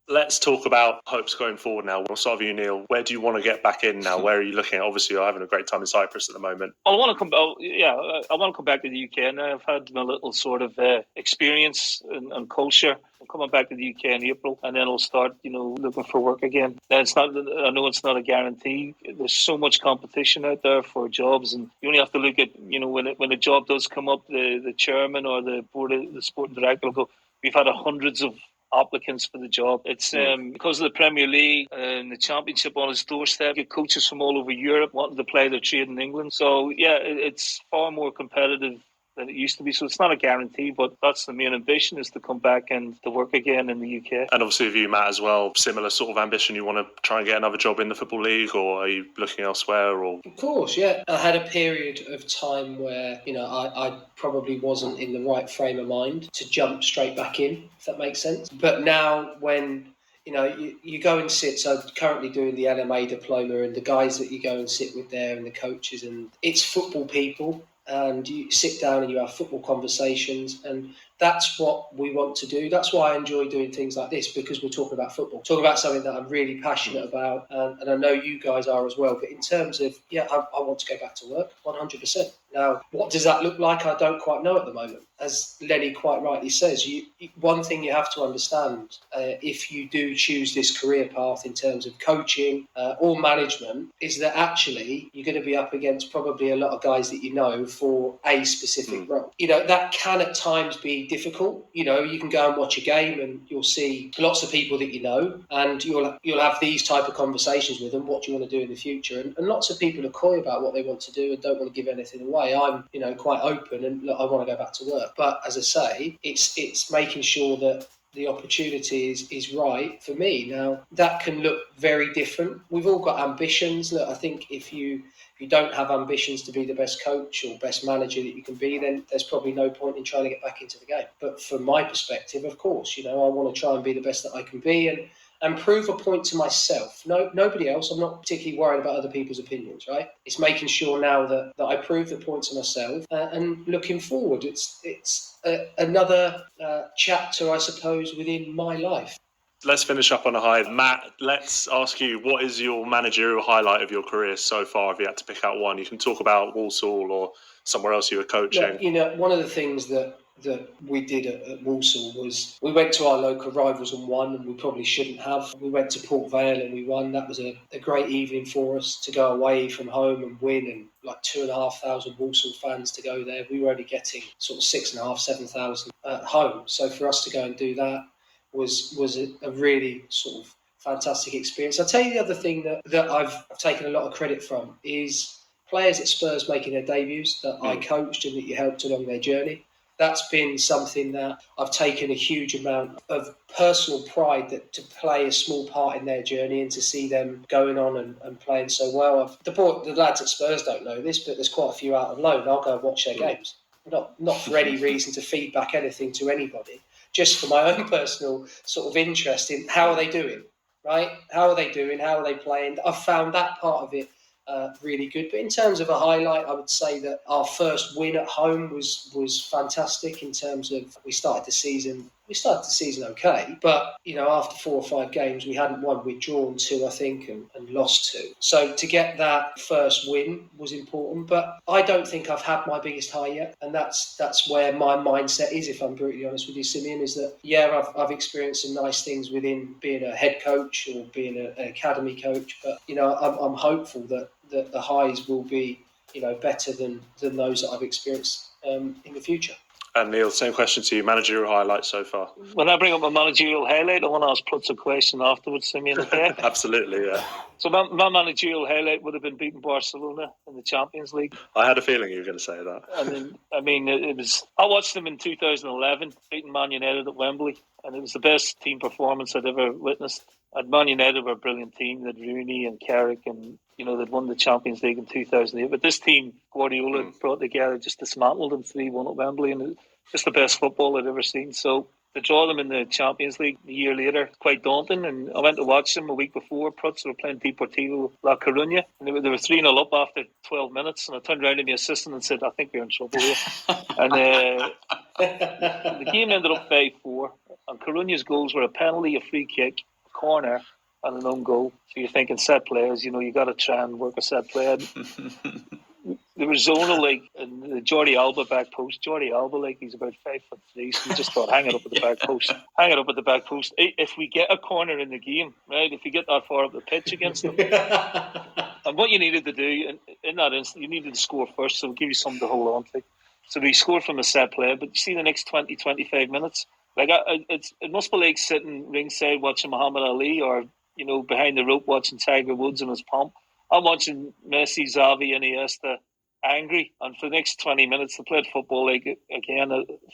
Let's talk about hopes going forward now. We'll start with you, Neil. Where do you want to get back in now? Where are you looking at? Obviously, you're having a great time in Cyprus at the moment. I want to come back to the UK now. I've had my little sort of experience and culture. I'm coming back to the UK in April, and then I'll start, looking for work again. I know it's not a guarantee. There's so much competition out there for jobs, and you only have to look at, when a job does come up, the chairman or the sporting director will go, "We've had hundreds of applicants for the job." It's because of the Premier League and the Championship on its doorstep. You get coaches from all over Europe wanting to play their trade in England. So it's far more competitive than it used to be. So it's not a guarantee, but that's the main ambition, is to come back and to work again in the UK. And obviously with you, Matt, as well, similar sort of ambition. You want to try and get another job in the Football League, or are you looking elsewhere? Or Of course, yeah. I had a period of time where, I probably wasn't in the right frame of mind to jump straight back in, if that makes sense. But now when you go and sit, so currently doing the LMA diploma, and the guys that you go and sit with there and the coaches, and it's football people, and you sit down and you have football conversations, and that's what we want to do. That's why I enjoy doing things like this, because we're talking about football, talking about something that I'm really passionate about, and I know you guys are as well. But in terms of, I want to go back to work 100%. Now, what does that look like? I don't quite know at the moment. As Lenny quite rightly says, one thing you have to understand, if you do choose this career path in terms of coaching or management, is that actually you're going to be up against probably a lot of guys that you know for a specific role. That can at times be difficult. You can go and watch a game and you'll see lots of people that you know, and you'll have these type of conversations with them. What do you want to do in the future? And lots of people are coy about what they want to do and don't want to give anything away. I'm, quite open, and look, I want to go back to work. But as I say, it's making sure that the opportunity is right for me. Now, that can look very different. We've all got ambitions. Look, I think if you don't have ambitions to be the best coach or best manager that you can be, then there's probably no point in trying to get back into the game. But from my perspective, of course, I want to try and be the best that I can be and prove a point to myself. Nobody else. I'm not particularly worried about other people's opinions, right? It's making sure now that I prove the point to myself, and looking forward, it's another chapter, I suppose, within my life. Let's finish up on a high. Matt, let's ask you, what is your managerial highlight of your career so far, if you had to pick out one? You can talk about Walsall or somewhere else you were coaching. Look, one of the things that that we did at Walsall was we went to our local rivals and won, and we probably shouldn't have. We went to Port Vale and we won. That was a great evening for us to go away from home and win, and like 2,500 Walsall fans to go there. We were only getting sort of 6,500, 7,000 at home. So for us to go and do that was a really sort of fantastic experience. I'll tell you the other thing that I've taken a lot of credit from is players at Spurs making their debuts that I coached and that you helped along their journey. That's been something that I've taken a huge amount of personal pride to play a small part in their journey and to see them going on and playing so well. The lads at Spurs don't know this, but there's quite a few out on loan. I'll go and watch their games. Not for any reason to feed back anything to anybody, just for my own personal sort of interest in how are they doing, right? How are they doing? How are they playing? I've found that part of it really good. But in terms of a highlight, I would say that our first win at home was fantastic. In terms of we started the season okay, but after 4 or 5 games we hadn't won. We'd drawn 2, I think, and lost 2. So to get that first win was important. But I don't think I've had my biggest high yet, and that's where my mindset is. If I'm brutally honest with you, Simeon, is that I've experienced some nice things within being a head coach or being an academy coach, but I'm hopeful that the highs will be better than those that I've experienced in the future. And Neil, same question to you. Managerial highlights so far? When I bring up my managerial highlight, I want to ask Prutz a question afterwards, Simeon, okay? Absolutely, yeah. So my managerial highlight would have been beating Barcelona in the Champions League. I had a feeling you were going to say that. It was. I watched them in 2011, beating Man United at Wembley, and it was the best team performance I'd ever witnessed. And Man United were a brilliant team. They'd Rooney and Carrick, and they'd won the Champions League in 2008. But this team, Guardiola brought together, just dismantled them 3-1 at Wembley, and it's the best football I'd ever seen. So to draw them in the Champions League a year later, quite daunting. And I went to watch them a week before. Prutz were playing Deportivo La Coruña, and they were 3-0 up after 12 minutes. And I turned around to my assistant and said, "I think we're in trouble here." And the game ended up 5-4. And Coruña's goals were a penalty, a free kick, a corner, and an own goal. So you're thinking set players, you got to try and work a set play. There was zonal, and the Jordi Alba back post. Jordi Alba, he's about 5'3", so we just thought, hang it up at the back post. Hang it up at the back post. If we get a corner in the game, right, if we get that far up the pitch against them. And what you needed to do, in that instant, you needed to score first, so it'll give you something to hold on to. So we scored from a set play, but you see the next 20, 25 minutes, it must be like sitting ringside watching Muhammad Ali or, behind the rope watching Tiger Woods in his pomp. I'm watching Messi, Xavi, Iniesta angry, and for the next 20 minutes they played football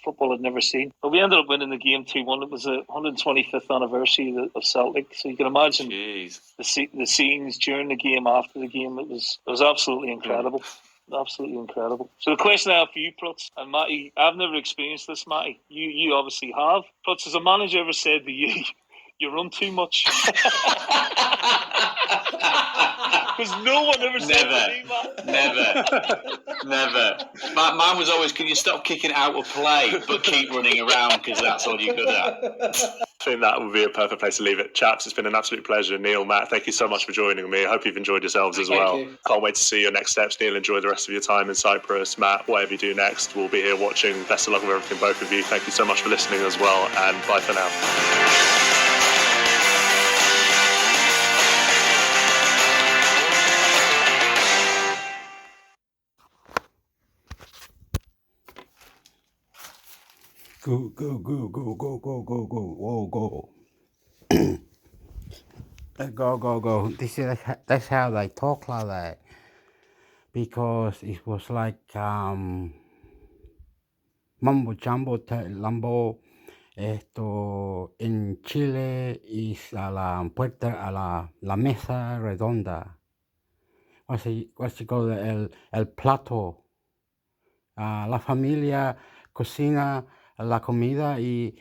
football I'd never seen. But we ended up winning the game 2-1. It was the 125th anniversary of Celtic, so you can imagine the scenes during the game, after the game. It was absolutely incredible. Absolutely incredible. So the question I have for you, Prutz, and Matty, I've never experienced this, Matty. You obviously have. Prutz, has a manager ever said to you, "You run too much"? Because no one ever said to me, Matt. Never. Mine was always, "Can you stop kicking it out of play, but keep running around because that's all you're good at." I think that would be a perfect place to leave it. Chaps, it's been an absolute pleasure. Neil, Matt, thank you so much for joining me. I hope you've enjoyed yourselves as well. Thank you. Can't wait to see your next steps. Neil, enjoy the rest of your time in Cyprus. Matt, whatever you do next, we'll be here watching. Best of luck with everything, both of you. Thank you so much for listening as well, and bye for now. Go, go, go, go, go, go, go, go, whoa, go. Go, go, go. That's how they talk like that. Because it was like mumbo jumbo lambo. Esto en Chile es a la puerta, a la mesa redonda. What's it called? El plato. La familia cocina la comida y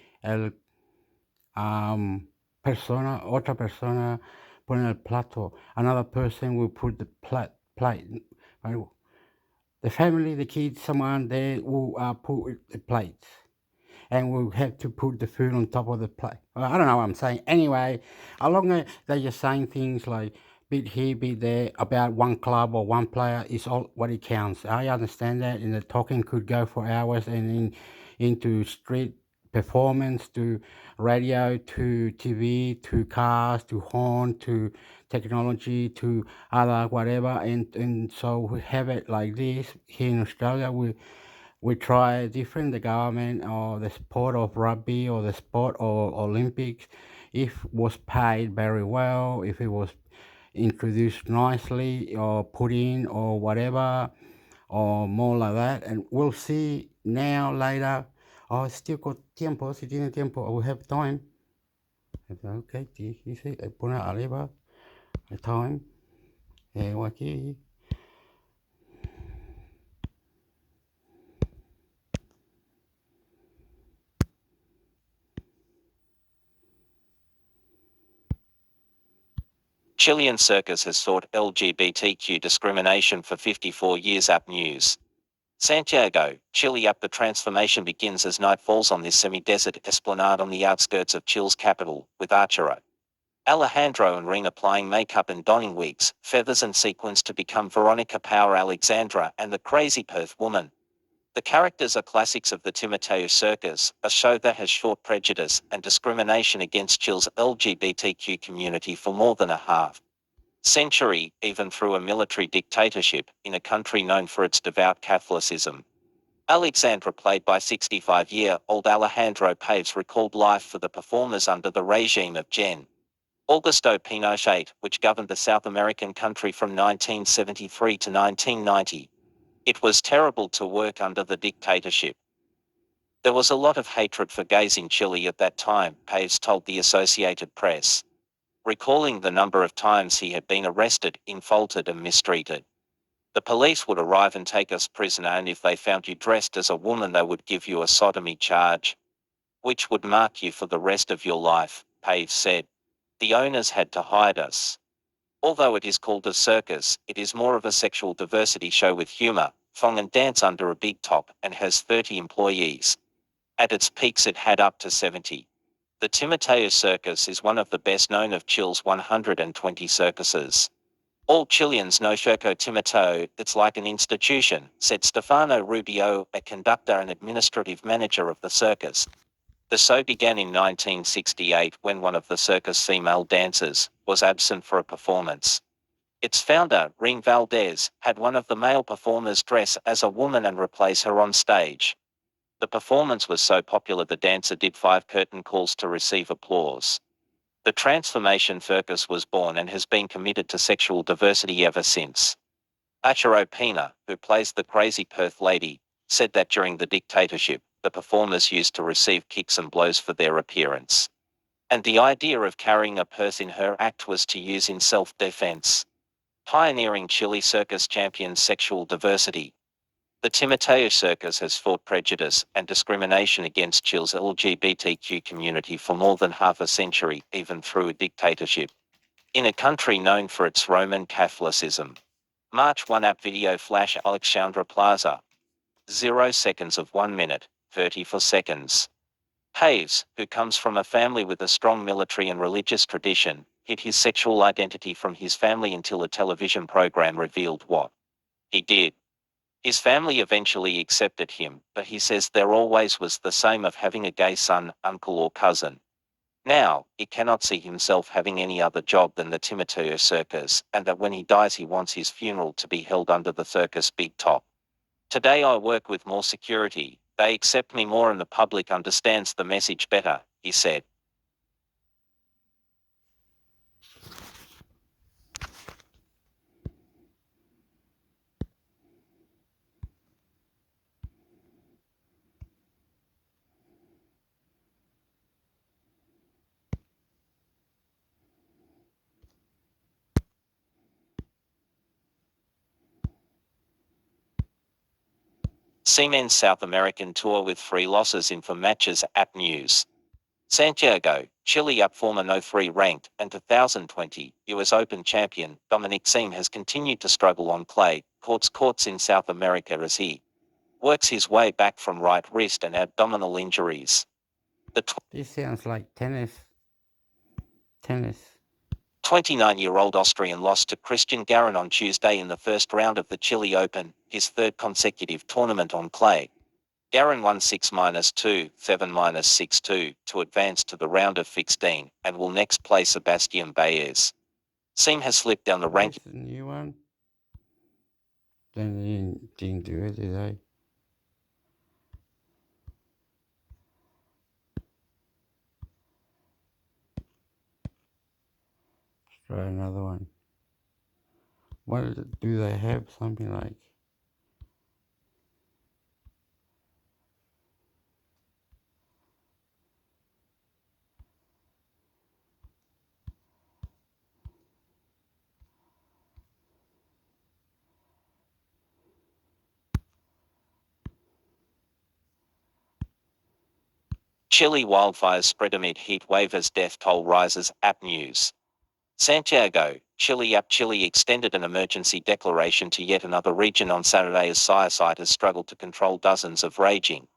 otra persona pone el plato. Another person will put the plate. The family, the kids, someone, they will put the plates. And we'll have to put the food on top of the plate. Well, I don't know what I'm saying. Anyway, along they're just saying things like beat here, beat there, about one club or one player is all what it counts. I understand that, and the talking could go for hours and into street performance, to radio, to TV, to cars, to horn, to technology, to other whatever, and so we have it like this here in Australia. We try different the government or the sport of rugby or the sport or Olympics, if was paid very well, if it was introduced nicely or put in or whatever or more like that, and we'll see now later. Oh, still got tiempo, si tiene tiempo, we have time. Okay, dice, pone arriba, time, aquí. Chilean circus has fought LGBTQ discrimination for 54 years. App News. Santiago, Chile. Up the transformation begins as night falls on this semi-desert esplanade on the outskirts of Chile's capital, with Archero, Alejandro and Ring applying makeup and donning wigs, feathers and sequins to become Veronica Power Alexandra and the Crazy Perth Woman. The characters are classics of the Timoteo Circus, a show that has fought prejudice and discrimination against Chile's LGBTQ community for more than a half century, even through a military dictatorship, in a country known for its devout Catholicism. Alexandra, played by 65-year-old Alejandro Paves, recalled life for the performers under the regime of Gen. Augusto Pinochet, which governed the South American country from 1973 to 1990. It was terrible to work under the dictatorship. There was a lot of hatred for gays in Chile at that time, Paves told the Associated Press, recalling the number of times he had been arrested, insulted and mistreated. The police would arrive and take us prisoner, and if they found you dressed as a woman they would give you a sodomy charge, which would mark you for the rest of your life, Paves said. The owners had to hide us. Although it is called a circus, it is more of a sexual diversity show with humor, song and dance under a big top, and has 30 employees. At its peaks it had up to 70. The Timoteo Circus is one of the best known of Chile's 120 circuses. All Chileans know Circo Timoteo, it's like an institution, said Stefano Rubio, a conductor and administrative manager of the circus. The show began in 1968 when one of the circus female dancers was absent for a performance. Its founder, Ring Valdez, had one of the male performers dress as a woman and replace her on stage. The performance was so popular the dancer did 5 curtain calls to receive applause. The Transformation Circus was born and has been committed to sexual diversity ever since. Achiro Pina, who plays the Crazy Perth Lady, said that during the dictatorship, the performers used to receive kicks and blows for their appearance. And the idea of carrying a purse in her act was to use in self-defense. Pioneering Chile circus champions sexual diversity. The Timoteo Circus has fought prejudice and discrimination against Chile's LGBTQ community for more than half a century, even through a dictatorship. In a country known for its Roman Catholicism. March 1 app video flash Alexandra Plaza. 0 seconds of 1 minute, 34 seconds. Paves, who comes from a family with a strong military and religious tradition, hid his sexual identity from his family until a television program revealed what he did. His family eventually accepted him, but he says there always was the same of having a gay son, uncle or cousin. Now, he cannot see himself having any other job than the Timoteo Circus, and that when he dies he wants his funeral to be held under the circus big top. Today I work with more security, they accept me more and the public understands the message better, he said. Seamen's South American tour with 3 losses in 4 matches. App News. Santiago, Chile. Up former No3 ranked and 2020 US Open champion Dominic Thiem has continued to struggle on clay courts in South America as he works his way back from right wrist and abdominal injuries. The This sounds like tennis. 29-year-old Austrian lost to Christian Garin on Tuesday in the first round of the Chile Open, his third consecutive tournament on clay. Garin won 6-2, 7-6-2 to advance to the round of 16 and will next play Sebastian Baez. Siem has slipped down the ranking. That's the new one. Then they didn't do it, did they? Let's try another one. What do they have? Something like. Chile wildfires spread amid heat wave as death toll rises. App News. Santiago, Chile. Chile extended an emergency declaration to yet another region on Saturday as firefighters struggled to control dozens of raging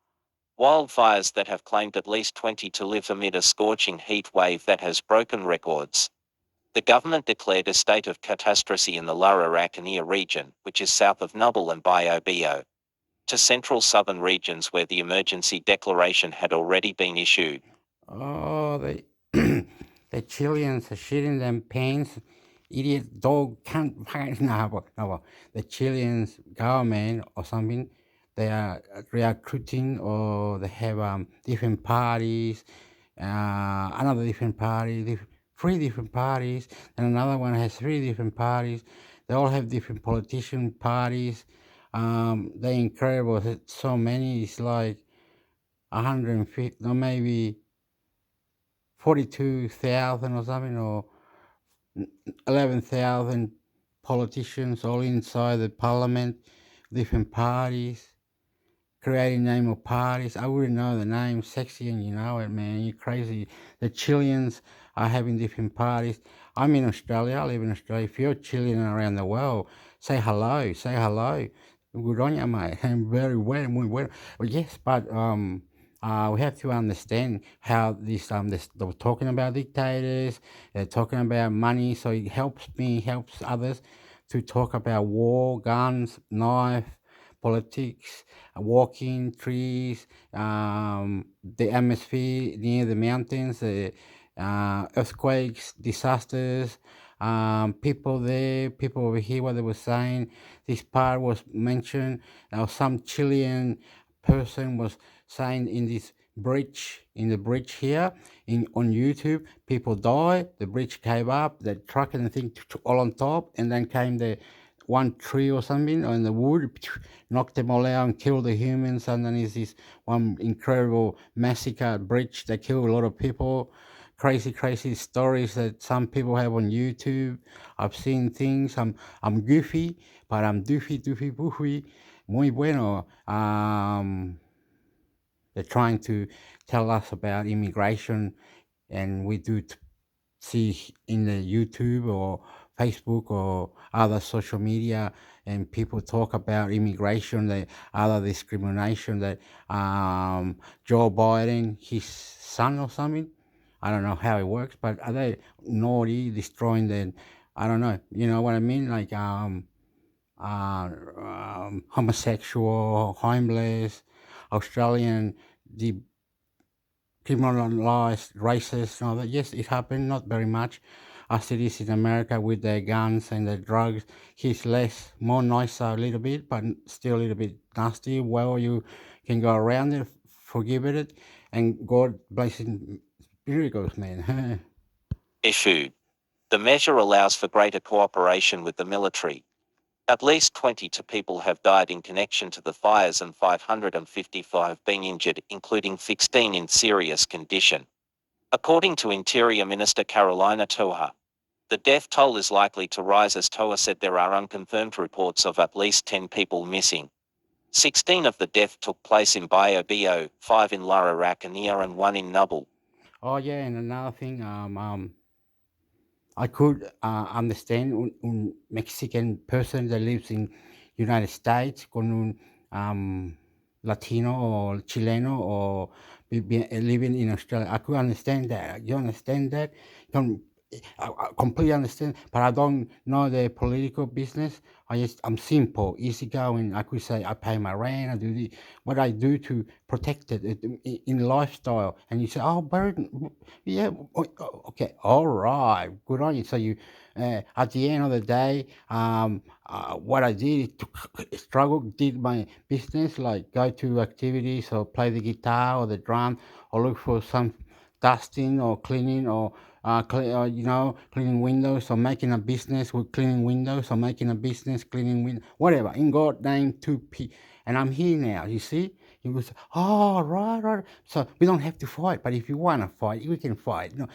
wildfires that have claimed at least 20 to live amid a scorching heat wave that has broken records. The government declared a state of catastrophe in the La Araucanía region, which is south of Nubble and Biobío, to central southern regions where the emergency declaration had already been issued. Oh, the Chileans are shitting them pants. Idiot dog can't find no. The Chileans government or something, they are recruiting or they have different parties, another different party, three different parties, and another one has three different parties. They all have different politician parties. They're incredible. So many. It's like 150, no, maybe 42,000 or something, or 11,000 politicians all inside the parliament, different parties, creating name of parties. I wouldn't know the name, sexy, and you know it, man. You're crazy. The Chileans are having different parties. I'm in Australia. I live in Australia. If you're Chilean around the world, say hello. Say hello. Good on you, mate. I'm very well, muy well. Well, yes, but we have to understand how this they're talking about dictators, they're talking about money, so it helps me, helps others to talk about war, guns, knife, politics, walking, trees, the atmosphere near the mountains, earthquakes, disasters, people there, people over here, what they were saying. This part was mentioned. Some Chilean person was saying in this bridge, in the bridge here, on YouTube, people died, the bridge came up, the truck and the thing all on top, and then came the one tree or something on the wood, knocked them all out and killed the humans, and then there's this one incredible massacre bridge that killed a lot of people. Crazy stories that some people have on YouTube. I've seen things. I'm goofy, but I'm doofy, muy bueno. They're trying to tell us about immigration, and we do see in the YouTube or Facebook or other social media, and people talk about immigration, the other discrimination that Joe Biden, his son or something, I don't know how it works, but are they naughty, destroying the, I don't know, you know what I mean, like homosexual, homeless, Australian, decriminalized racists and all that. Yes, it happened, not very much as it is in America with their guns and the drugs. He's more nicer a little bit, but still a little bit nasty. Well, you can go around it, forgive it, and God blessing miracles, man. Issued. The measure allows for greater cooperation with the military. At least 22 people have died in connection to the fires and 555 been injured, including 16 in serious condition. According to Interior Minister Carolina Toa, the death toll is likely to rise as Toa said there are unconfirmed reports of at least 10 people missing. 16 of the death took place in Biobío, 5 in La Araucanía and 1 in Nubble. Oh yeah, and another thing, I could understand un Mexican person that lives in United States con un Latino or Chileno or living in Australia. I could understand that. You understand that? I completely understand, but I don't know the political business. I'm simple, easygoing. I could say I pay my rent. I do what I do to protect it in lifestyle. And you say, oh, burden, yeah, okay, all right, good on you. So you, at the end of the day, what I did is struggle, did my business, like go to activities or play the guitar or the drum or look for some dusting or cleaning or cleaning windows or making a business with cleaning windows or making a business cleaning windows, whatever. In God's name, and I'm here now. You see, he was, oh, right, right. So we don't have to fight, but if you want to fight, we can fight. No,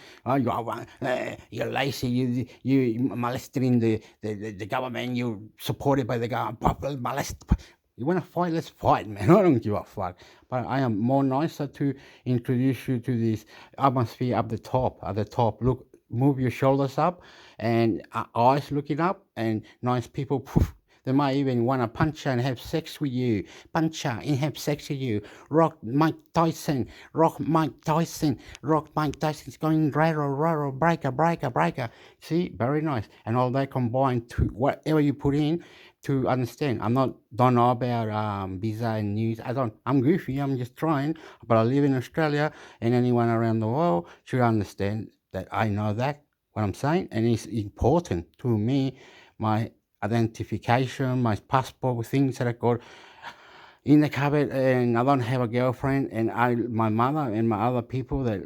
you're lazy. You molesting the government. You're supported by the government. Molest. You want to fight? Let's fight, man. I don't give a fuck. But I am more nicer to introduce you to this atmosphere up the top. At the top, look, move your shoulders up and eyes looking up, and nice people. Poof, they might even want to punch and have sex with you. Punch her and have sex with you. Rock Mike Tyson. Rock Mike Tyson. Rock Mike Tyson's going rattle, breaker. See, very nice. And all that combined to whatever you put in to understand. Don't know about visa and news. I'm goofy. I'm just trying. But I live in Australia, and anyone around the world should understand that I know that what I'm saying, and it's important to me. My identification, my passport, things that I got in the cupboard, and I don't have a girlfriend, and my mother and my other people, that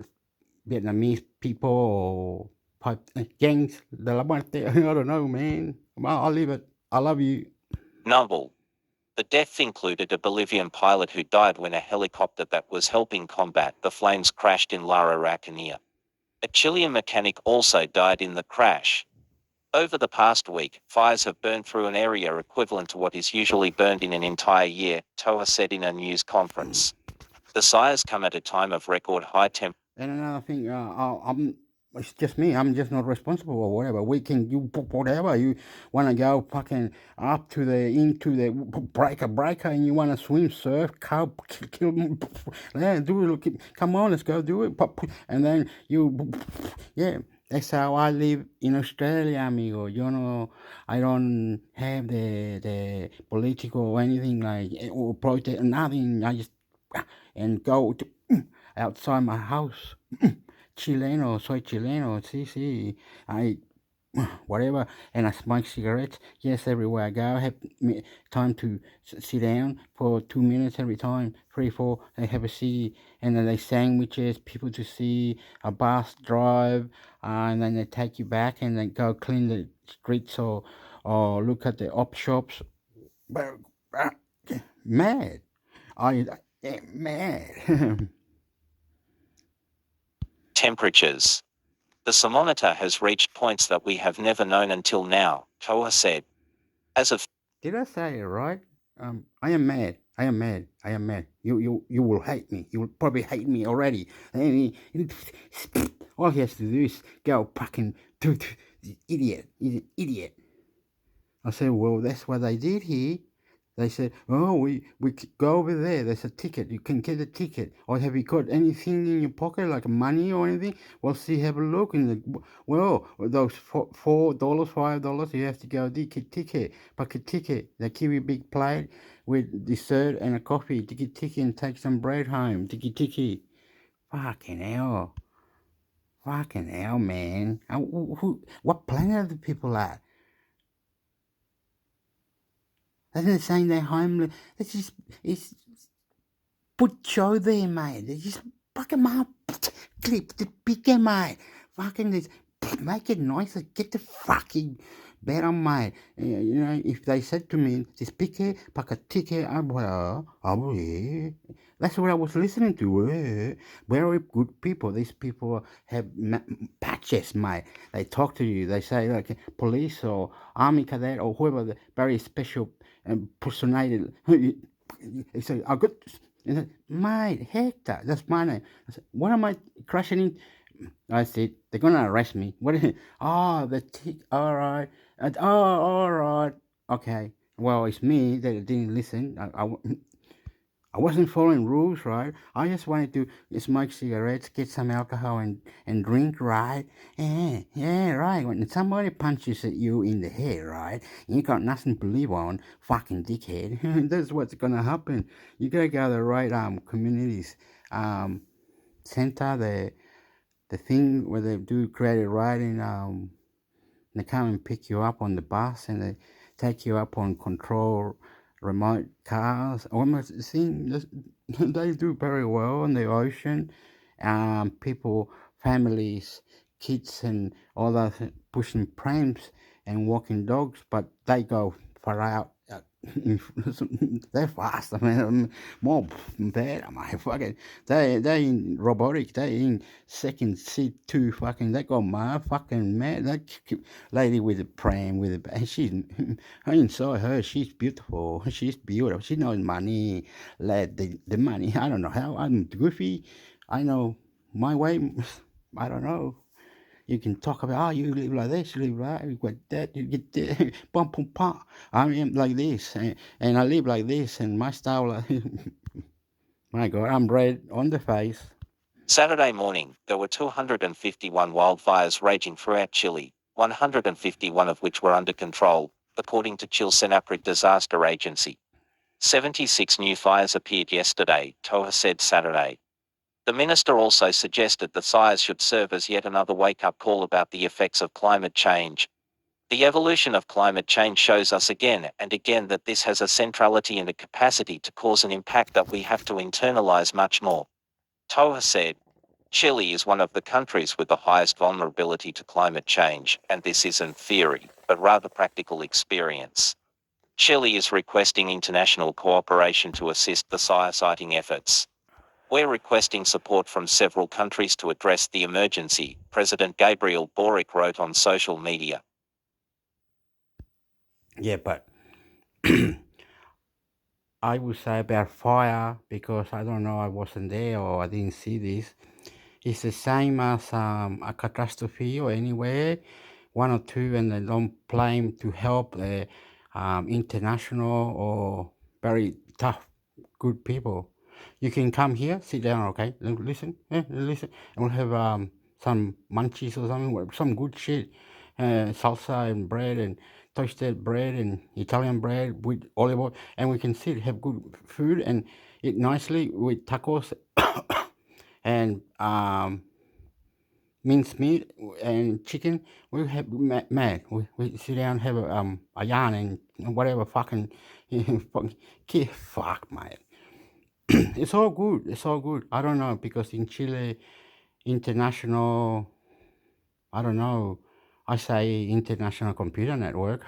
Vietnamese people or gangs de la muerte. I don't know, man. I'll leave it. I love you. Novel. The death included a Bolivian pilot who died when a helicopter that was helping combat the flames crashed in Lara Raconia. A Chilean mechanic also died in the crash. Over the past week, fires have burned through an area equivalent to what is usually burned in an entire year, Toa said in a news conference. The fires come at a time of record high temperatures. And another thing, it's just me. I'm just not responsible or whatever. We can do whatever you want to go fucking up to into the breaker, and you want to swim, surf, kill, yeah, do it. Come on, let's go do it. And then yeah. That's how I live in Australia, amigo. You know, I don't have the political or anything like or protest, nothing. I just and go to outside my house. Chileno, soy chileno, sí, I, whatever, and I smoke cigarettes. Yes, everywhere I go, I have time to sit down for 2 minutes every time, 3, 4, they have a city, and then they sandwiches, people to see, a bus drive, and then they take you back, and then go clean the streets or look at the op shops. Mad. I mad. Temperatures. The thermometer has reached points that we have never known until now, Toa said. As of Did I say it right? I am mad. You will hate me. You will probably hate me already. All he has to do is go fucking idiot. He's an idiot. I said, well, that's what they did here. They said, oh, we go over there. There's a ticket. You can get a ticket. Or have you got anything in your pocket, like money or anything? Well, see, have a look. Those $4, $5, you have to go ticket. Bucket ticket. They give you a big plate with dessert and a coffee. Ticket and take some bread home. Ticket. Fucking hell. Fucking hell, man. What planet are the people at? They're saying they're homeless. It's put Joe there, mate. They just fucking clip the bigger, mate. Fucking this, make it nicer. Get the fucking better, mate. You know, if they said to me, this bigger, pack a ticket, that's what I was listening to. Very good people. These people have patches, mate. They talk to you. They say, like, police or army cadet or whoever, the very special personated. They say, I got, mate, Hector, that's my name. I said, what am I crashing in? I said, they're going to arrest me. What is it? Oh, all right. All right. Okay. Well, it's me that didn't listen. I wasn't following rules, right? I just wanted to smoke cigarettes, get some alcohol, and drink, right? Yeah, right. When somebody punches at you in the head, right, you got nothing to live on, fucking dickhead. That's what's gonna happen. You gotta go to the right communities center, the thing where they do creative writing. They come and pick you up on the bus and they take you up on control remote cars. Almost thing they do very well on the ocean. People, families, kids, and all that pushing prams and walking dogs, but they go far out. They're fast. I mean, more better, mate. Fucking, they in robotic. They in second seat too. Fucking, they got my fucking mad. That lady with the pram with the, and she's, I saw her. She's beautiful. She's beautiful. She knows money, like the money. I don't know how. I'm goofy. I know my way. I don't know. You can talk about, oh, you live like this, you live like that, you got that, you get that, pum, pum, pum. I am like this, and I live like this, and my style, my God, I'm red on the face. Saturday morning, there were 251 wildfires raging throughout Chile, 151 of which were under control, according to Chile Senapred Disaster Agency. 76 new fires appeared yesterday, Toha said Saturday. The minister also suggested the fires should serve as yet another wake-up call about the effects of climate change. The evolution of climate change shows us again and again that this has a centrality and a capacity to cause an impact that we have to internalize much more. Toha said, Chile is one of the countries with the highest vulnerability to climate change, and this isn't theory, but rather practical experience. Chile is requesting international cooperation to assist the firefighting efforts. We're requesting support from several countries to address the emergency, President Gabriel Boric wrote on social media. Yeah, but I would say about fire, because I don't know, I wasn't there or I didn't see this. It's the same as a catastrophe or anywhere, one or two, and they don't claim to help the international or very tough, good people. You can come here, sit down, okay? Listen, listen, and we'll have some munchies or something, some good shit, salsa and bread and toasted bread and Italian bread with olive oil, and we can sit, have good food, and eat nicely with tacos and minced meat and chicken. We have mad. We sit down, have a yarn and whatever fucking fuck, mate. It's all good. It's all good. I don't know, because in Chile, international, I don't know. I say International Computer Network.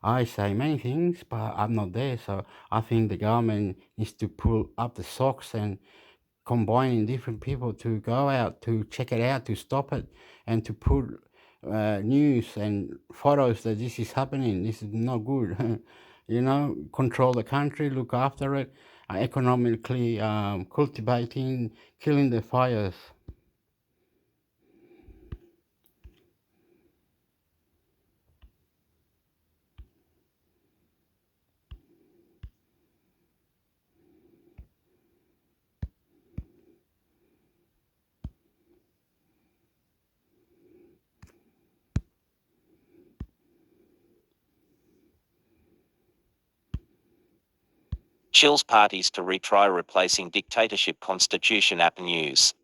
I say many things, but I'm not there. So I think the government needs to pull up the socks and combining different people to go out to check it out, to stop it, and to put news and photos that this is happening. This is not good. Control the country, look after it, economically cultivating, killing the fires. Chile's parties to retry replacing dictatorship constitution app news.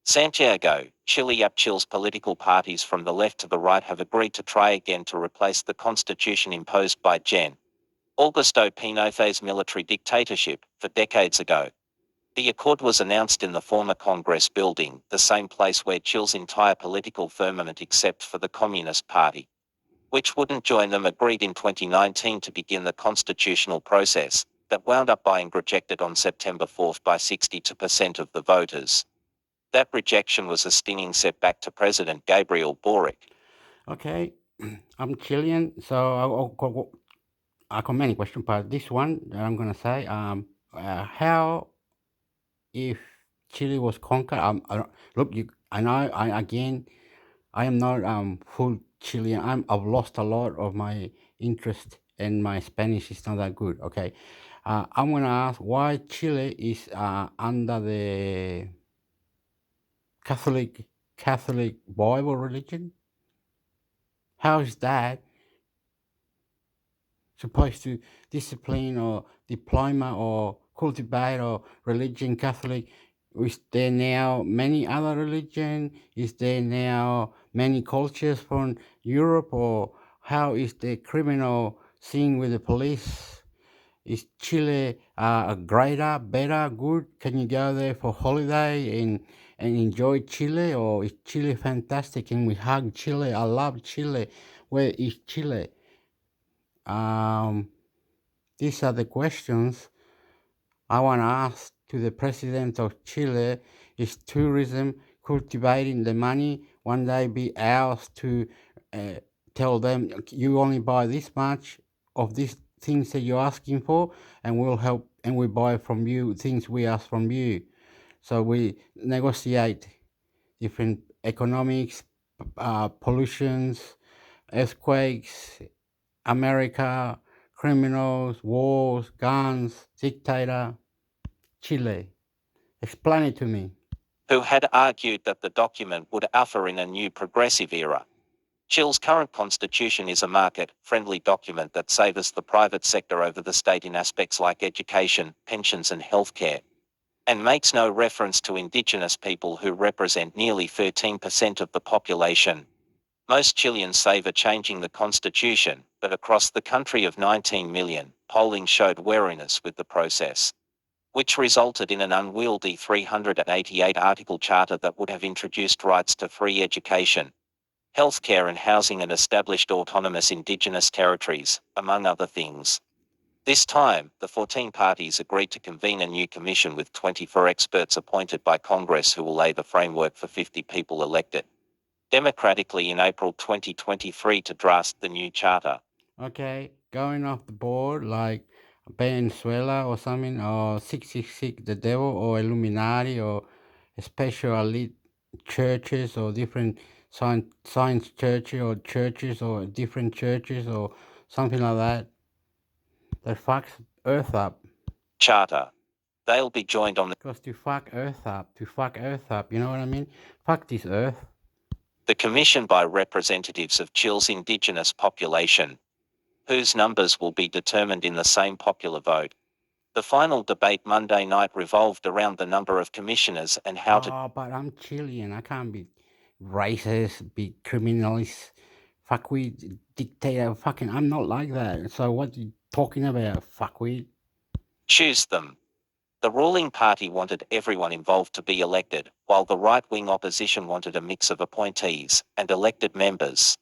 Santiago, Chile. Chile's political parties from the left to the right have agreed to try again to replace the constitution imposed by Gen. Augusto Pinochet's military dictatorship, for decades ago. The accord was announced in the former Congress building, the same place where Chile's entire political firmament except for the Communist Party, which wouldn't join them, agreed in 2019 to begin the constitutional process, that wound up being rejected on September 4th by 62% of the voters. That rejection was a stinging setback to President Gabriel Boric. Okay, I'm Chilean, so I got many questions, but this one that I'm gonna say, how if Chile was conquered? Look, I know. I am not full Chilean. I've lost a lot of my interest, and my Spanish is not that good. Okay, I'm going to ask why Chile is under the Catholic Bible religion. How is that supposed to discipline or diploma or cultivate or religion Catholic? Is there now many other religion? Is there now many cultures from Europe? Or how is the criminal scene with the police? Is Chile greater, better, good? Can you go there for holiday and enjoy Chile? Or is Chile fantastic and we hug Chile? I love Chile. Where is Chile? These are the questions I want to ask to the president of Chile. Is tourism cultivating the money one day be ours to tell them you only buy this much of these things that you're asking for, and we'll help and we buy from you things we ask from you. So we negotiate different economics, pollutions, earthquakes, America, criminals, wars, guns, dictator, Chile. Explain it to me. Who had argued that the document would usher in a new progressive era. Chile's current constitution is a market-friendly document that savors the private sector over the state in aspects like education, pensions and healthcare, and makes no reference to indigenous people who represent nearly 13% of the population. Most Chileans favor changing the constitution, but across the country of 19 million, polling showed wariness with the process, which resulted in an unwieldy 388-article charter that would have introduced rights to free education, healthcare and housing and established autonomous indigenous territories, among other things. This time, the 14 parties agreed to convene a new commission with 24 experts appointed by Congress who will lay the framework for 50 people elected democratically in April 2023 to draft the new charter. Okay, going off the board like Venezuela or something, or 666, the devil, or Illuminati, or special elite churches, or different science churches, or different churches, or something like that. That fucks Earth up. Charter. They'll be joined on the... Because to fuck Earth up, you know what I mean? Fuck this Earth. The commission by representatives of Chile's indigenous population, whose numbers will be determined in the same popular vote. The final debate Monday night revolved around the number of commissioners and how to... Oh, but I'm Chilean. I can't be racist, be criminalist, fuckweed, dictator, fucking... I'm not like that. So what are you talking about, fuckweed? choose them. The ruling party wanted everyone involved to be elected, while the right-wing opposition wanted a mix of appointees and elected members.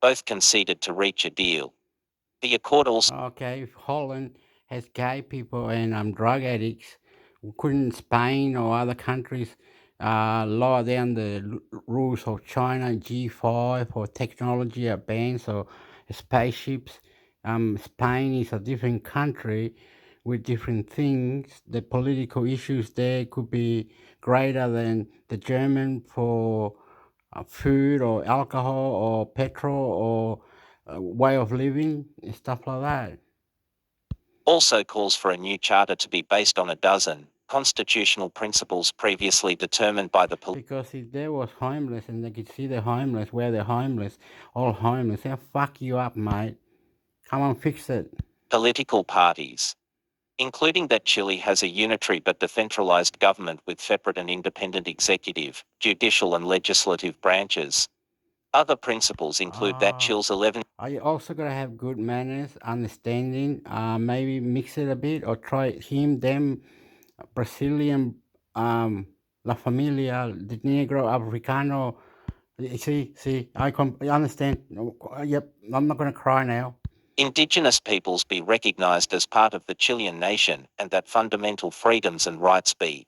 Both conceded to reach a deal. The accord also... Okay, if Holland has gay people and drug addicts, couldn't Spain or other countries lower down the rules of China, G5, or technology advance, or spaceships? Spain is a different country with different things. The political issues there could be greater than the German for food or alcohol or petrol or way of living and stuff like that. also calls for a new charter to be based on a dozen constitutional principles previously determined by the Because if there was homeless and they could see the homeless, where they're homeless, all homeless, they'll fuck you up, mate. Come on, fix it. political parties, including that Chile has a unitary but decentralized government with separate and independent executive, judicial and legislative branches. Other principles include that Chile's 11... Are you also going to have good manners, understanding, maybe mix it a bit, or try him, them, Brazilian, La Familia, the Negro, Africano. See, I understand. Yep, I'm not going to cry now. indigenous peoples be recognized as part of the Chilean nation and that fundamental freedoms and rights be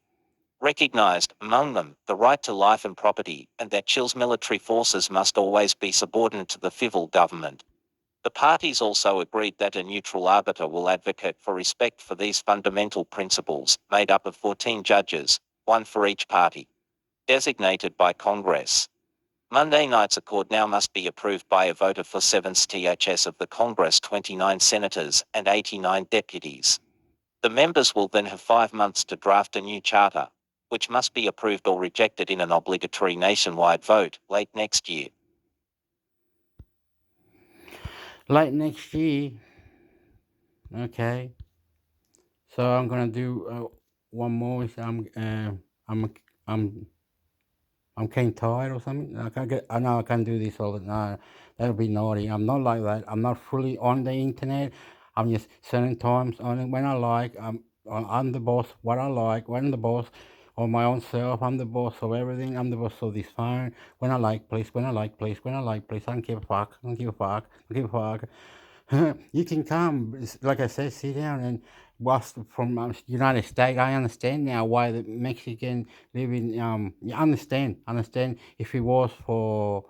recognized, among them, the right to life and property, and that Chile's military forces must always be subordinate to the civil government. The parties also agreed that a neutral arbiter will advocate for respect for these fundamental principles, made up of 14 judges, one for each party, designated by Congress. Monday night's accord now must be approved by a vote of 4/7 of the Congress, 29 senators and 89 deputies. The members will then have 5 months to draft a new charter, which must be approved or rejected in an obligatory nationwide vote late next year. Late next year. Okay. So I'm gonna do one more. I'm getting tired or something. I know I can't do this all the time. That'll be naughty. I'm not like that. I'm not fully on the internet. I'm just certain times only when I like. I'm the boss. What I like. When I'm the boss of my own self. I'm the boss of everything. I'm the boss of this phone. When I like, please. When I like, please. When I like, please. I don't give a fuck. I don't give a fuck. I don't give a fuck. You can come, like I said, sit down and whilst from United States, I understand now why the Mexican live in. You understand if it was for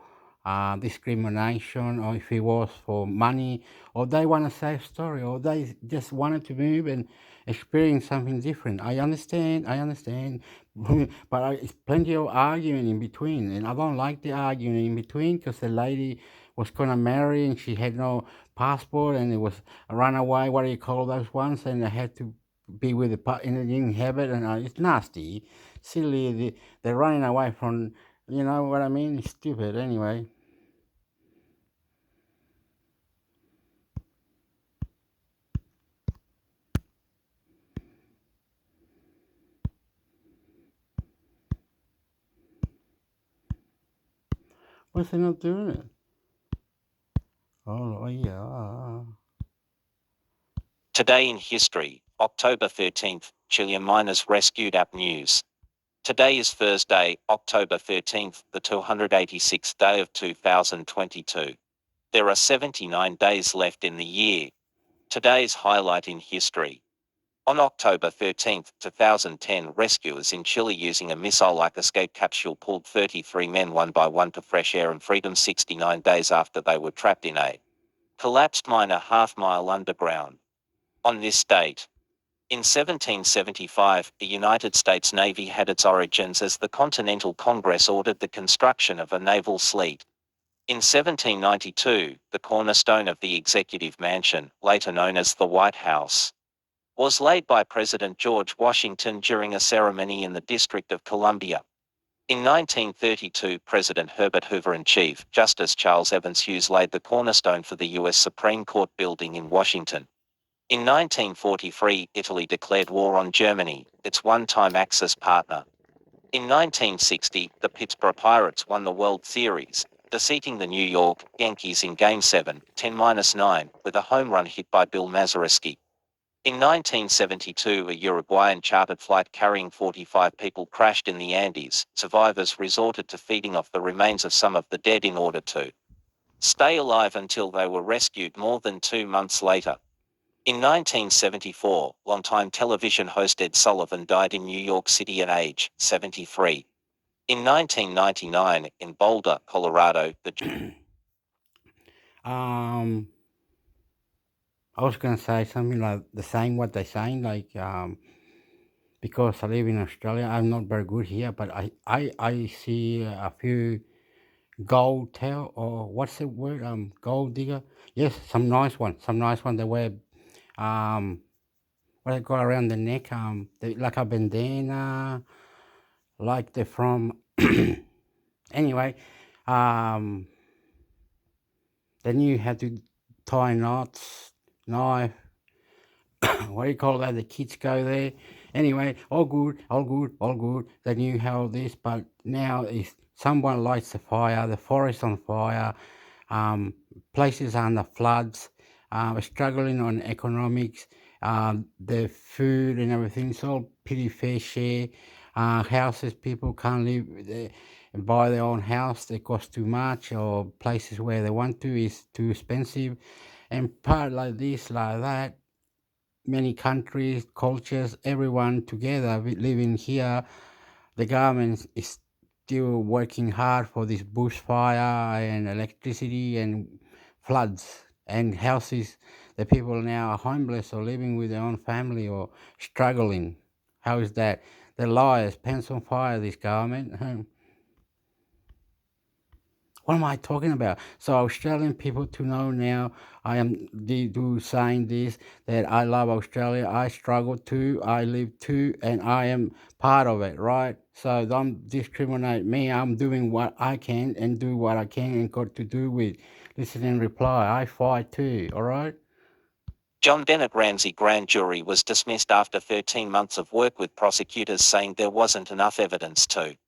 discrimination or if it was for money or they want to say a story or they just wanted to move and experience something different. I understand, but it's plenty of arguing in between, and I don't like the arguing in between because the lady was gonna marry and she had no passport and it was a runaway. What do you call those ones? And they had to be with the in the inhabit, and it's nasty, silly. They're running away from. You know what I mean? It's stupid. Anyway. What's they not doing it? Oh yeah. Today in history, October 13th, Chilean miners rescued. App News. Today is Thursday, October 13th, the 286th day of 2022. There are 79 days left in the year. Today's highlight in history. On October 13, 2010, rescuers in Chile using a missile-like escape capsule pulled 33 men one by one to fresh air and freedom 69 days after they were trapped in a collapsed mine a half-mile underground. On this date, in 1775, the United States Navy had its origins as the Continental Congress ordered the construction of a naval fleet. In 1792, the cornerstone of the Executive Mansion, later known as the White House, was laid by President George Washington during a ceremony in the District of Columbia. In 1932, President Herbert Hoover and Chief Justice Charles Evans Hughes laid the cornerstone for the U.S. Supreme Court building in Washington. In 1943, Italy declared war on Germany, its one-time Axis partner. In 1960, the Pittsburgh Pirates won the World Series, defeating the New York Yankees in Game 7, 10-9, with a home run hit by Bill Mazeroski. In 1972, a Uruguayan chartered flight carrying 45 people crashed in the Andes. Survivors resorted to feeding off the remains of some of the dead in order to stay alive until they were rescued more than 2 months later. In 1974, longtime television host Ed Sullivan died in New York City at age 73. In 1999, in Boulder, Colorado, I was gonna say something like the same what they're saying, like because I live in Australia, I'm not very good here, but I see a few gold tail or what's the word? Gold digger. Yes, some nice one. They wear what they got around the neck, they, like a bandana, like they're from. Anyway, they knew how to tie knots, knife. What do you call that? The kids go there. Anyway, all good. They knew how this, but now if someone lights the fire, the forest on fire, places under floods, struggling on economics, the food and everything, it's all pretty fair share. Houses, people can't live there and buy their own house, they cost too much, or places where they want to is too expensive. And part like this, like that, many countries, cultures, everyone together living here. The government is still working hard for this bushfire and electricity and floods and houses. The people now are homeless or living with their own family or struggling. How is that? They're liars, pants on fire, this government. What am I talking about? So Australian people to know now, I am saying this, that I love Australia. I struggle too. I live too, and I am part of it, right? So don't discriminate me. I'm doing what I can and do what I can and got to do with listen and reply. I fight too, all right? John Bennett Ramsey grand jury was dismissed after 13 months of work with prosecutors saying there wasn't enough evidence to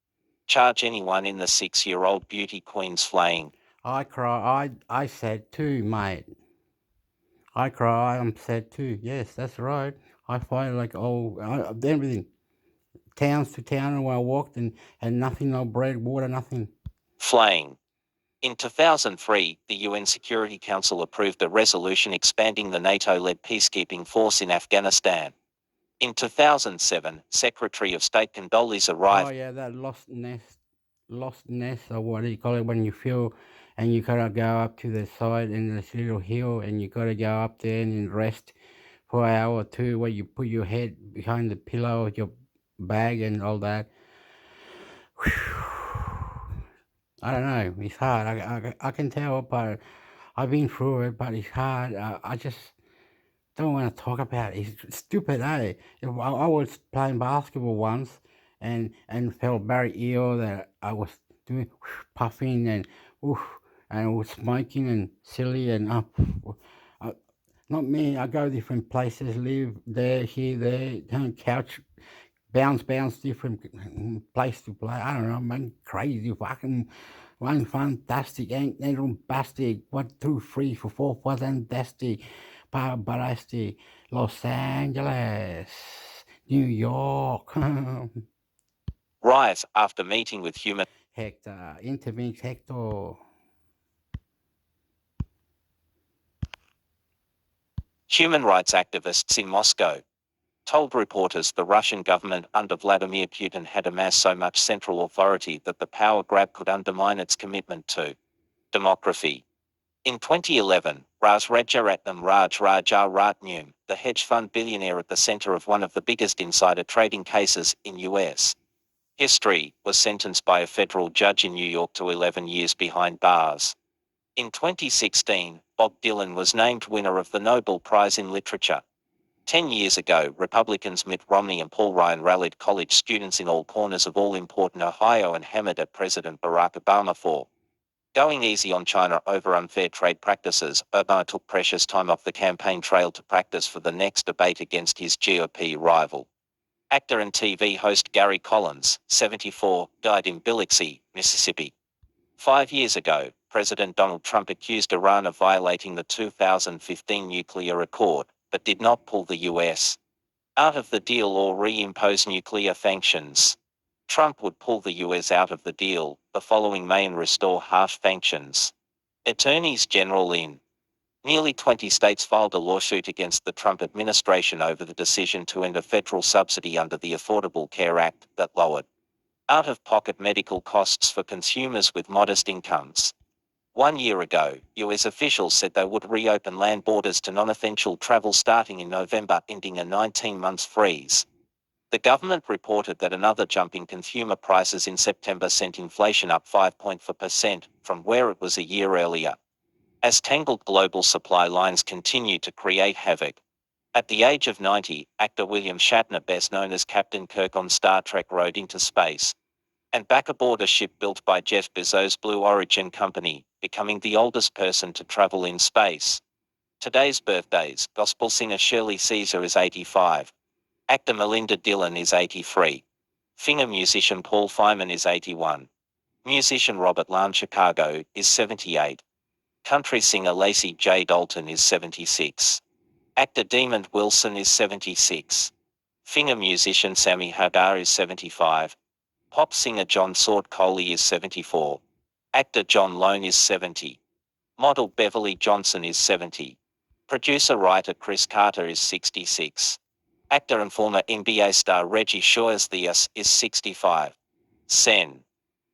charge anyone in the 6-year-old beauty queen's flaying. I cry. I said too, mate. I cry. I'm sad too. Yes, that's right. I fight like everything. Towns to town, and I walked and nothing, no bread, water, nothing. Flaying. In 2003, the UN Security Council approved a resolution expanding the NATO-led peacekeeping force in Afghanistan. In 2007, Secretary of State Condoleezza Rice. Oh yeah, that lost nest, or what do you call it when you feel, and you gotta go up to the side and this little hill, and you gotta go up there and rest for an hour or two, where you put your head behind the pillow of your bag and all that. I don't know. It's hard. I can tell, but I've been through it. But it's hard. I just don't want to talk about it. It's stupid, eh? I was playing basketball once, and felt very ill that I was doing puffing and was smoking and silly and not me. I go different places, live there, here, there, couch. Bounce, different place to play. I don't know, man. Crazy, fucking, one fantastic, ain't bombastic. 1, 2, 3, 4, fantastic, ballistic. Los Angeles, New York. Rice, after meeting with human Hector, intermix, hector. Human rights activists in Moscow told reporters the Russian government under Vladimir Putin had amassed so much central authority that the power grab could undermine its commitment to democracy. In 2011, Raj Rajaratnam Rajaratnam, the hedge fund billionaire at the center of one of the biggest insider trading cases in U.S. history, was sentenced by a federal judge in New York to 11 years behind bars. In 2016, Bob Dylan was named winner of the Nobel Prize in Literature. 10 years ago, Republicans Mitt Romney and Paul Ryan rallied college students in all corners of all-important Ohio and hammered at President Barack Obama for going easy on China over unfair trade practices. Obama took precious time off the campaign trail to practice for the next debate against his GOP rival. Actor and TV host Gary Collins, 74, died in Biloxi, Mississippi. 5 years ago, President Donald Trump accused Iran of violating the 2015 nuclear accord, but did not pull the U.S. out of the deal or reimpose nuclear sanctions. Trump would pull the U.S. out of the deal the following May and restore harsh sanctions. Attorneys general in nearly 20 states filed a lawsuit against the Trump administration over the decision to end a federal subsidy under the Affordable Care Act that lowered out-of-pocket medical costs for consumers with modest incomes. 1 year ago, U.S. officials said they would reopen land borders to non-essential travel starting in November, ending a 19-month freeze. The government reported that another jump in consumer prices in September sent inflation up 5.4% from where it was a year earlier. As tangled global supply lines continue to create havoc. At the age of 90, actor William Shatner, best known as Captain Kirk on Star Trek, rode into space and back aboard a ship built by Jeff Bezos' Blue Origin company, becoming the oldest person to travel in space. Today's birthdays: gospel singer Shirley Caesar is 85. Actor Melinda Dillon is 83. Singer musician Paul Feynman is 81. Musician Robert Lane Chicago is 78. Country singer Lacey J. Dalton is 76. Actor Demond Wilson is 76. Singer musician Sammy Hagar is 75. Pop singer John Sword Coley is 74. Actor John Lone is 70. Model Beverly Johnson is 70. Producer-writer Chris Carter is 66. Actor and former NBA star Reggie Shaw-Theus is 65. Sen.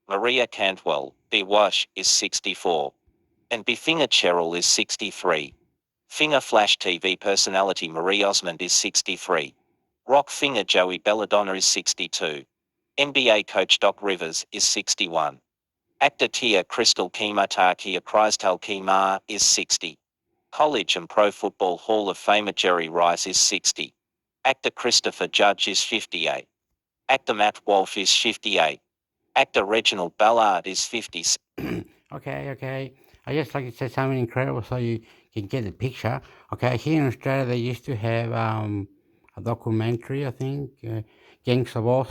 Maria Cantwell, B. Wash, is 64. And B. Finger Cheryl is 63. Finger Flash TV personality Marie Osmond is 63. Rock Finger Joey Belladonna is 62. NBA coach Doc Rivers is 61. Actor Tia Crystal Kimatar Kia Chrystal Kimar is 60. College and Pro Football Hall of Famer Jerry Rice is 60. Actor Christopher Judge is 58. Actor Matt Wolf is 58. Actor Reginald Ballard is 50. Okay. I just like to say something incredible so you can get the picture. Okay, here in Australia they used to have a documentary, I think, Gangs of Oz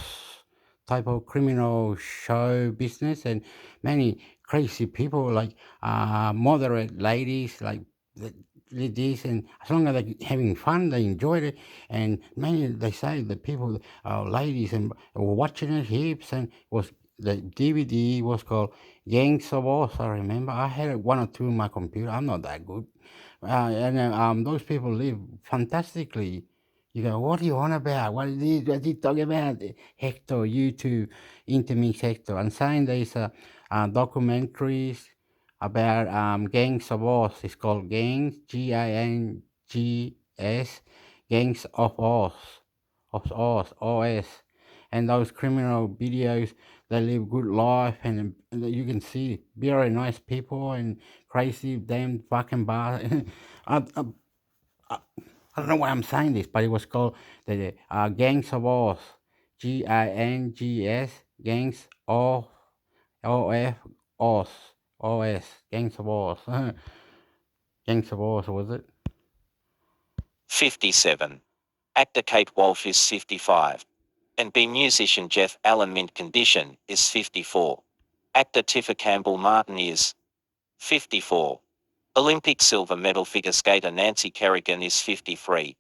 type of criminal show business, and many crazy people like moderate ladies like did this, and as long as they're having fun, they enjoyed it, and many they say the people, ladies, and were watching it heaps, and was the DVD was called Gangs of Oz. I remember I had one or two in my computer. I'm not that good, and those people live fantastically. You go, what are you on about? What is he talking about? Hector, YouTube, intermix Hector. I'm saying there's documentaries about Gangs of Oz. It's called Gangs, Gangs, Gangs of Oz, OS. And those criminal videos, they live good life, and you can see very nice people and crazy damn fucking bar. I don't know why I'm saying this, but it was called the Gangs of Oz, Gangs, Gangs of OF, Oz, OS, Gangs of Oz, Gangs of Oz, was it? 57. Actor Kate Wolf is 55. And B musician Jeff Allen Mint Condition is 54. Actor Tiffa Campbell Martin is 54. Olympic silver medal figure skater Nancy Kerrigan is 53.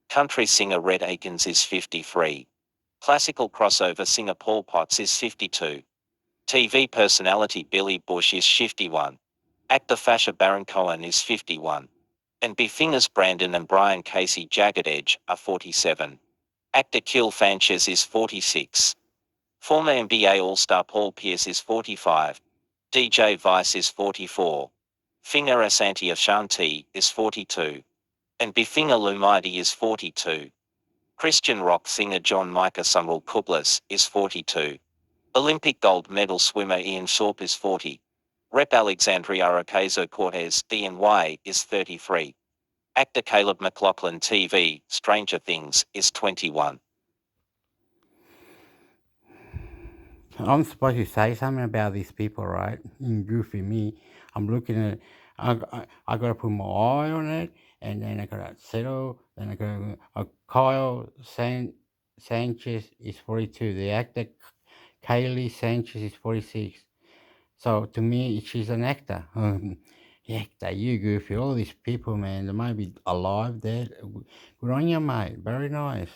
Country singer Red Akins is 53. Classical crossover singer Paul Potts is 52. TV personality Billy Bush is 51. Actor Fasha Baron Cohen is 51. And B Fingers Brandon and Brian Casey Jagged Edge are 47. Actor Kill Fanches is 46. Former NBA All-Star Paul Pierce is 45. DJ Vice is 44. Finger Asante Ashanti is 42. And Bifinga Lumaidi is 42. Christian rock singer John Micah Sumrall Kublis is 42. Olympic gold medal swimmer Ian Thorpe is 40. Rep Alexandria Ocasio-Cortez DNY is 33. Actor Caleb McLaughlin TV, Stranger Things, is 21. I'm supposed to say something about these people, right? Goofy me. I'm looking at. I gotta put my eye on it, and then I gotta settle. Then I gotta. Kyle Sanchez is 42. The actor Kaylee Sanchez is 46. So to me, she's an actor. Actor, you goofy. All these people, man, they might be alive, dead. Good on you, mate. Very nice.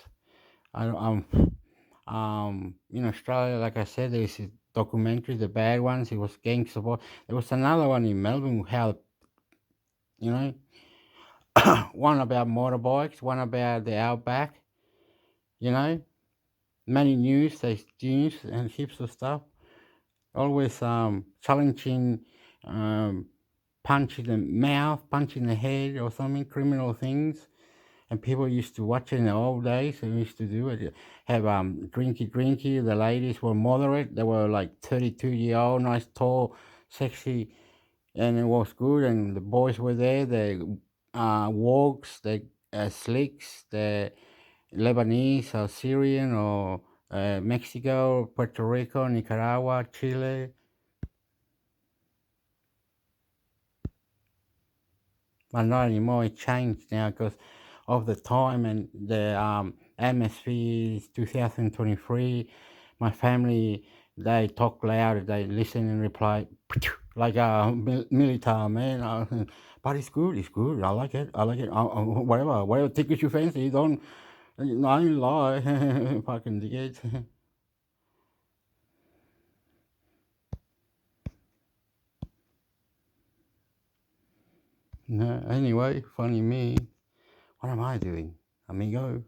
In Australia, like I said, there's a documentary, the bad ones. It was Gangs of War. There was another one in Melbourne, how, you know, one about motorbikes, one about the outback, you know, many news, there's news and heaps of stuff. Always challenging, punch in the mouth, punch in the head or something, criminal things. And people used to watch it in the old days. They used to do it. Have drinky. The ladies were moderate. They were like 32-year-old, nice, tall, sexy, and it was good. And the boys were there. The Wogs, the Slicks, the Lebanese or Syrian or Mexico, Puerto Rico, Nicaragua, Chile. But not anymore. It changed now because of the time and the atmosphere is 2023. My family, they talk loud, they listen and reply like a military man. But it's good. I like it. Whatever tickets you fancy. Don't, I ain't lie. Fucking tickets. No, anyway, funny me. What am I doing, amigo?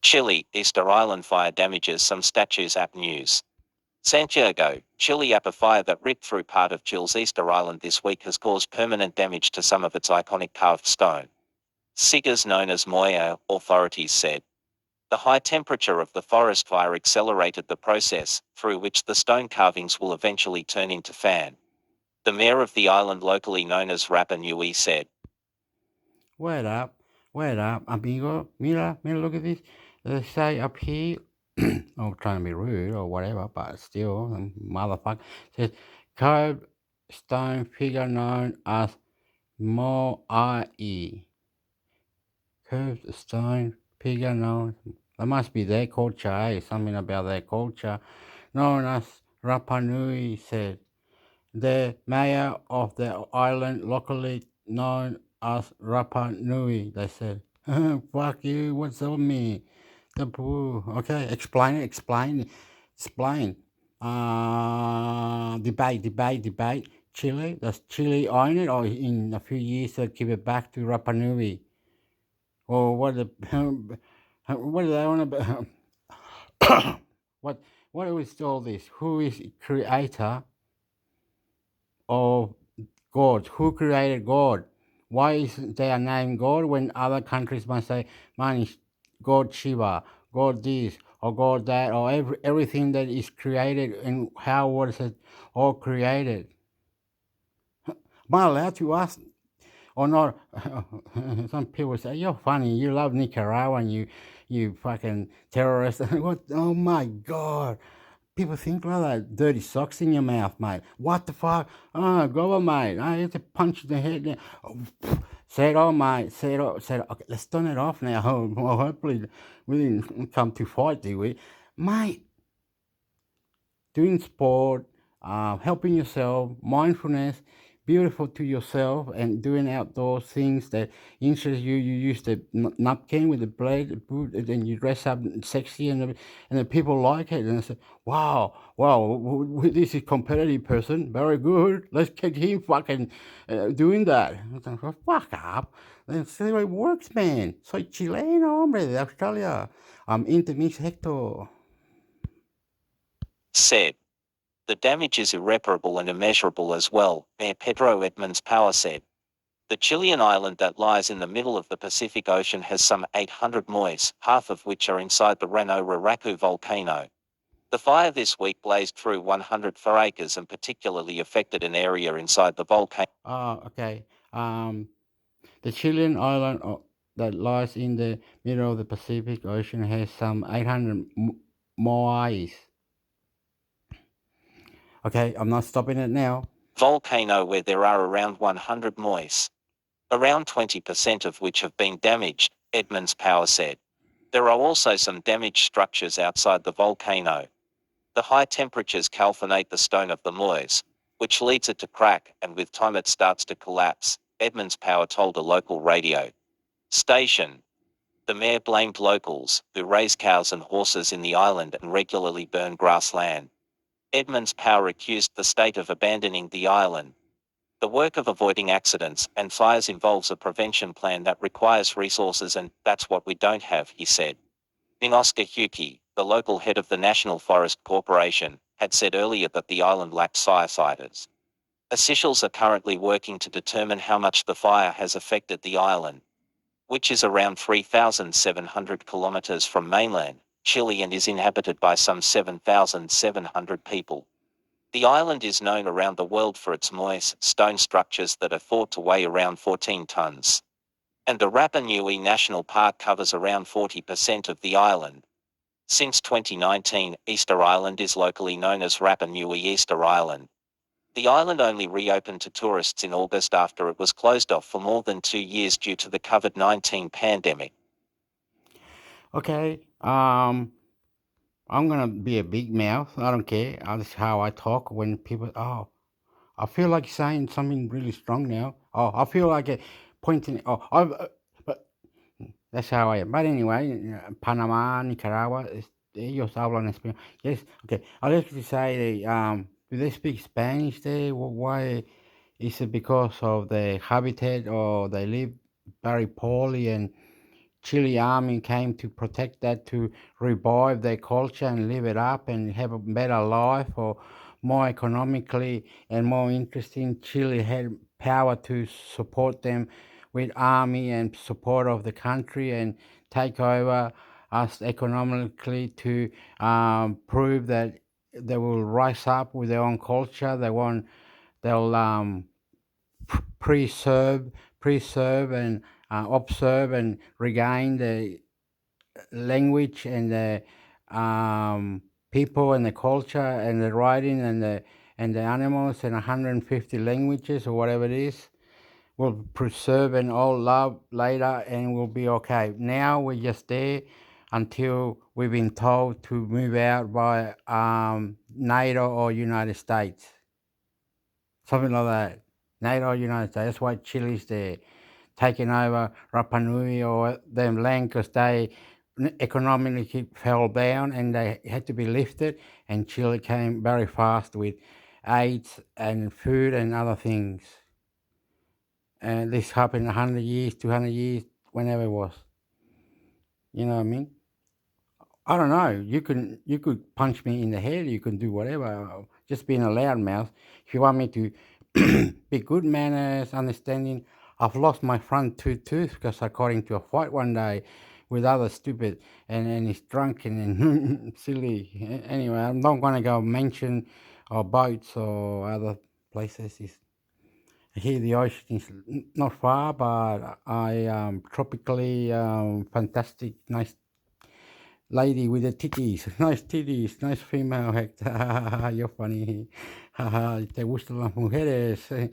Chile, Easter Island fire damages some statues. App News. Santiago, Chile. A fire that ripped through part of Chile's Easter Island this week has caused permanent damage to some of its iconic carved stone. Figures known as moya, authorities said. The high temperature of the forest fire accelerated the process, through which the stone carvings will eventually turn into fan. The mayor of the island, locally known as Rapa Nui, said, Wait up, amigo. Mira, look at this. They say up here, I'm trying to be rude or whatever, but still, motherfucker. Says, carved stone figure known as Moai. Curved stone figure known. That must be their culture, eh? Something about their culture. Known as Rapa Nui said. The mayor of the island, locally known as Rapa Nui, they said. Fuck you, what's up me? The poo. Okay, explain. Debate. Chile, does Chile own it, or in a few years they'll give it back to Rapa Nui? Or what do they want about? What is all this? Who is creator of God? Who created God? Why isn't there a name God when other countries must say, man, it's God Shiva, God this, or God that, or everything that is created, and how was it all created? Am I allowed to ask or not? Some people say, you're funny, you love Nicaragua, and you fucking terrorist. What? Oh my God. People think like that. Dirty socks in your mouth, mate. What the fuck? Oh, go on, mate. I have to punch in the head. Oh, say it all, mate. Say it all. Okay, let's turn it off now. Well, hopefully we didn't come to fight, did we? Mate, doing sport, helping yourself, mindfulness, beautiful to yourself, and doing outdoor things that interest you. You use the napkin with the blade, and then you dress up sexy, and the people like it. And I say, wow, this is competitive person, very good. Let's get him fucking doing that. I said, fuck up. That's the way it works, man. Soy chileno, hombre, de Australia. Intermix hector. said. The damage is irreparable and immeasurable as well, Mayor Pedro Edmonds Power said. The Chilean island that lies in the middle of the Pacific Ocean has some 800 mois, half of which are inside the Rano Raraku volcano. The fire this week blazed through 104 acres and particularly affected an area inside the volcano. Okay. The Chilean island that lies in the middle of the Pacific Ocean has some 800 moais. Okay, I'm not stopping it now. Volcano where there are around 100 mois. Around 20% of which have been damaged, Edmonds Power said. There are also some damaged structures outside the volcano. The high temperatures calcinate the stone of the moais, which leads it to crack, and with time it starts to collapse, Edmonds Power told a local radio station. The mayor blamed locals, who raise cows and horses in the island and regularly burn grassland. Edmonds Power accused the state of abandoning the island. The work of avoiding accidents and fires involves a prevention plan that requires resources, and that's what we don't have, he said. Oscar Huki, the local head of the National Forest Corporation, had said earlier that the island lacked firefighters. Officials are currently working to determine how much the fire has affected the island, which is around 3,700 kilometers from mainland Chile and is inhabited by some 7,700 people. The island is known around the world for its moist stone structures that are thought to weigh around 14 tons. And the Rapa Nui National Park covers around 40% of the island. Since 2019, Easter Island is locally known as Rapa Nui Easter Island. The island only reopened to tourists in August after it was closed off for more than 2 years due to the COVID-19 pandemic. Okay, I'm gonna be a big mouth. I don't care. That's how I talk when people. Oh, I feel like saying something really strong now. Oh, I feel like pointing. Oh, but that's how I am. But anyway, Panama, Nicaragua, ellos hablan español. Yes. Okay. I like to say, do they speak Spanish there? Why is it because of the habitat, or they live very poorly, and Chile army came to protect that, to revive their culture and live it up and have a better life, or more economically and more interesting? Chile had power to support them with army and support of the country and take over us economically to prove that they will rise up with their own culture. They'll preserve, and observe and regain the language and the people and the culture and the writing and the animals in 150 languages or whatever it is. We'll preserve and all love later, and we'll be okay. Now we're just there until we've been told to move out by NATO or United States, something like that. NATO or United States. That's why Chile's there, taking over Rapa Nui or them land because they economically fell down and they had to be lifted. And Chile came very fast with aids and food and other things. And this happened 100 years, 200 years, whenever it was. You know what I mean? I don't know. You could punch me in the head. You can do whatever. Just being a loudmouth. If you want me to be good manners, understanding, I've lost my front two teeth because I got into a fight one day with other stupid and he's drunk and silly. Anyway, I'm not gonna go mention boats or other places. Here the ocean is not far, but I tropically fantastic, nice lady with the titties, nice female, Hector. You're funny. Te gustan las mujeres.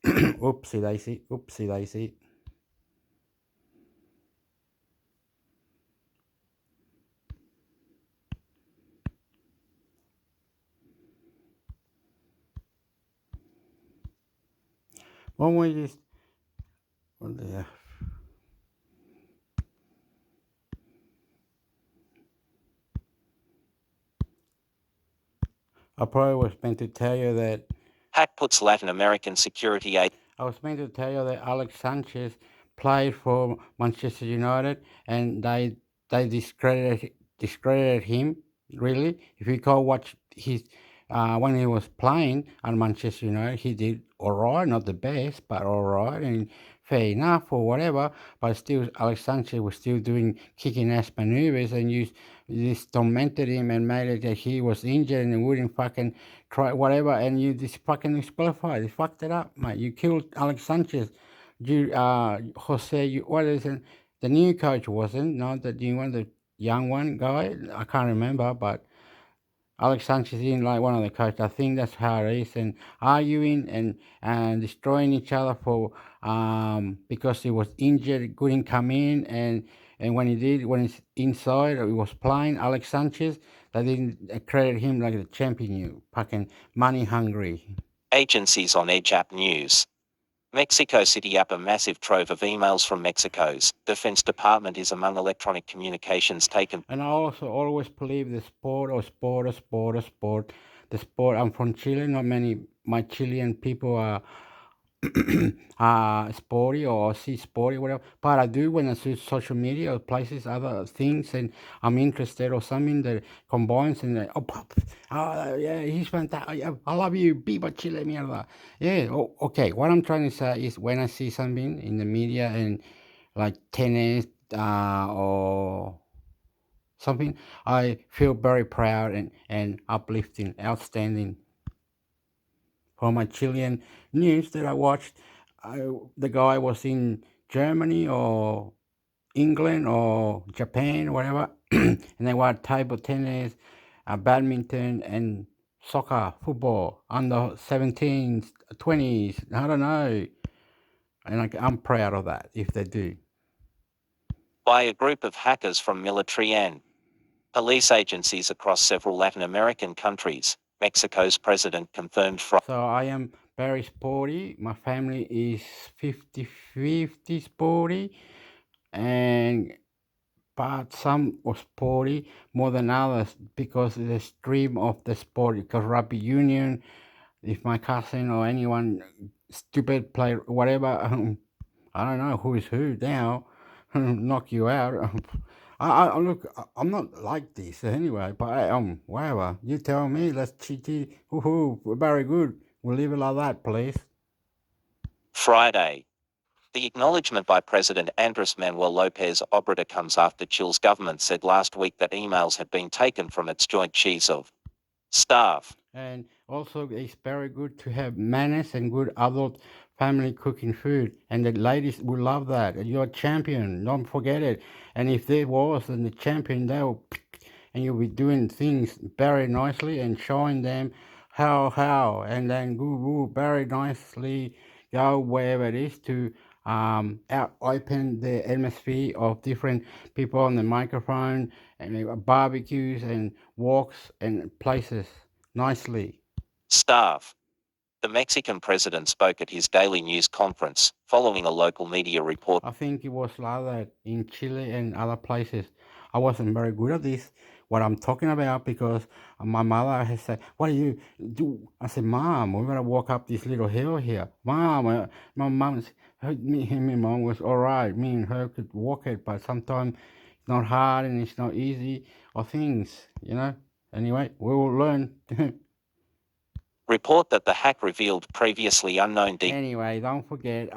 Oopsie daisy. One way just, I probably was meant to tell you that Hack puts Latin American security aid. I was meant to tell you that Alex Sanchez played for Manchester United and they discredited him. Really, if you go watch his when he was playing at Manchester United, he did all right, not the best, but all right and fair enough or whatever. But still, Alex Sanchez was still doing kicking ass maneuvers, and you just tormented him and made it that he was injured and wouldn't fucking try whatever, and you just fucking disqualified. You fucked it up, mate. You killed Alex Sanchez. You, Jose, what is it? The new coach wasn't, not the new one, the young one guy. I can't remember, but Alex Sanchez isn't like one of the coaches. I think that's how it is. And arguing and destroying each other for because he was injured, couldn't come in, and when he did, when he's inside, he was playing. Alex Sanchez, they didn't credit him like the champion. You fucking money hungry. Agencies on Edge App News. Mexico City up a massive trove of emails from Mexico's Defense Department is among electronic communications taken. And I also always believe the sport. The sport. I'm from Chile. Not many my Chilean people are sporty or see sporty whatever, but I do when I see social media or places other things and I'm interested or something that combines and yeah, he's fantastic, I love you, viva Chile, mierda. Yeah, okay, what I'm trying to say is when I see something in the media and like tennis or something, I feel very proud and uplifting, outstanding. For my Chilean news that I watched, the guy was in Germany or England or Japan, whatever, and they were table tennis, badminton, and soccer, football, under 17s, 20s, I don't know. And I'm proud of that if they do. By a group of hackers from military and police agencies across several Latin American countries, Mexico's president confirmed Friday. So I am very sporty. My family is 50-50 sporty, but some was sporty more than others because of the stream of the sport. Because rugby union, if my cousin or anyone stupid play whatever, I don't know who is who now, knock you out. I look, I'm not like this anyway, but whatever. You tell me, let's cheat. Very good. We'll leave it like that, please. Friday. The acknowledgement by President Andrés Manuel López Obrador comes after Chile's government said last week that emails had been taken from its joint chiefs of staff. And also, it's very good to have manners and good adult family cooking food. And the ladies will love that. And you're a champion. Don't forget it. And if there was then the champion, they'll and you'll be doing things very nicely and showing them how, and then go very nicely go wherever it is to out open the atmosphere of different people on the microphone and barbecues and walks and places nicely. Staff. The Mexican president spoke at his daily news conference following a local media report. I think it was like that in Chile and other places. I wasn't very good at this, what I'm talking about, because my mother has said, "What do you do?" I said, "Mom, we're gonna walk up this little hill here." Mom, my mom, my mom was all right. Me and her could walk it, but sometimes it's not hard and it's not easy or things, you know. Anyway, we will learn. Report that the hack revealed previously unknown details. Anyway, don't forget,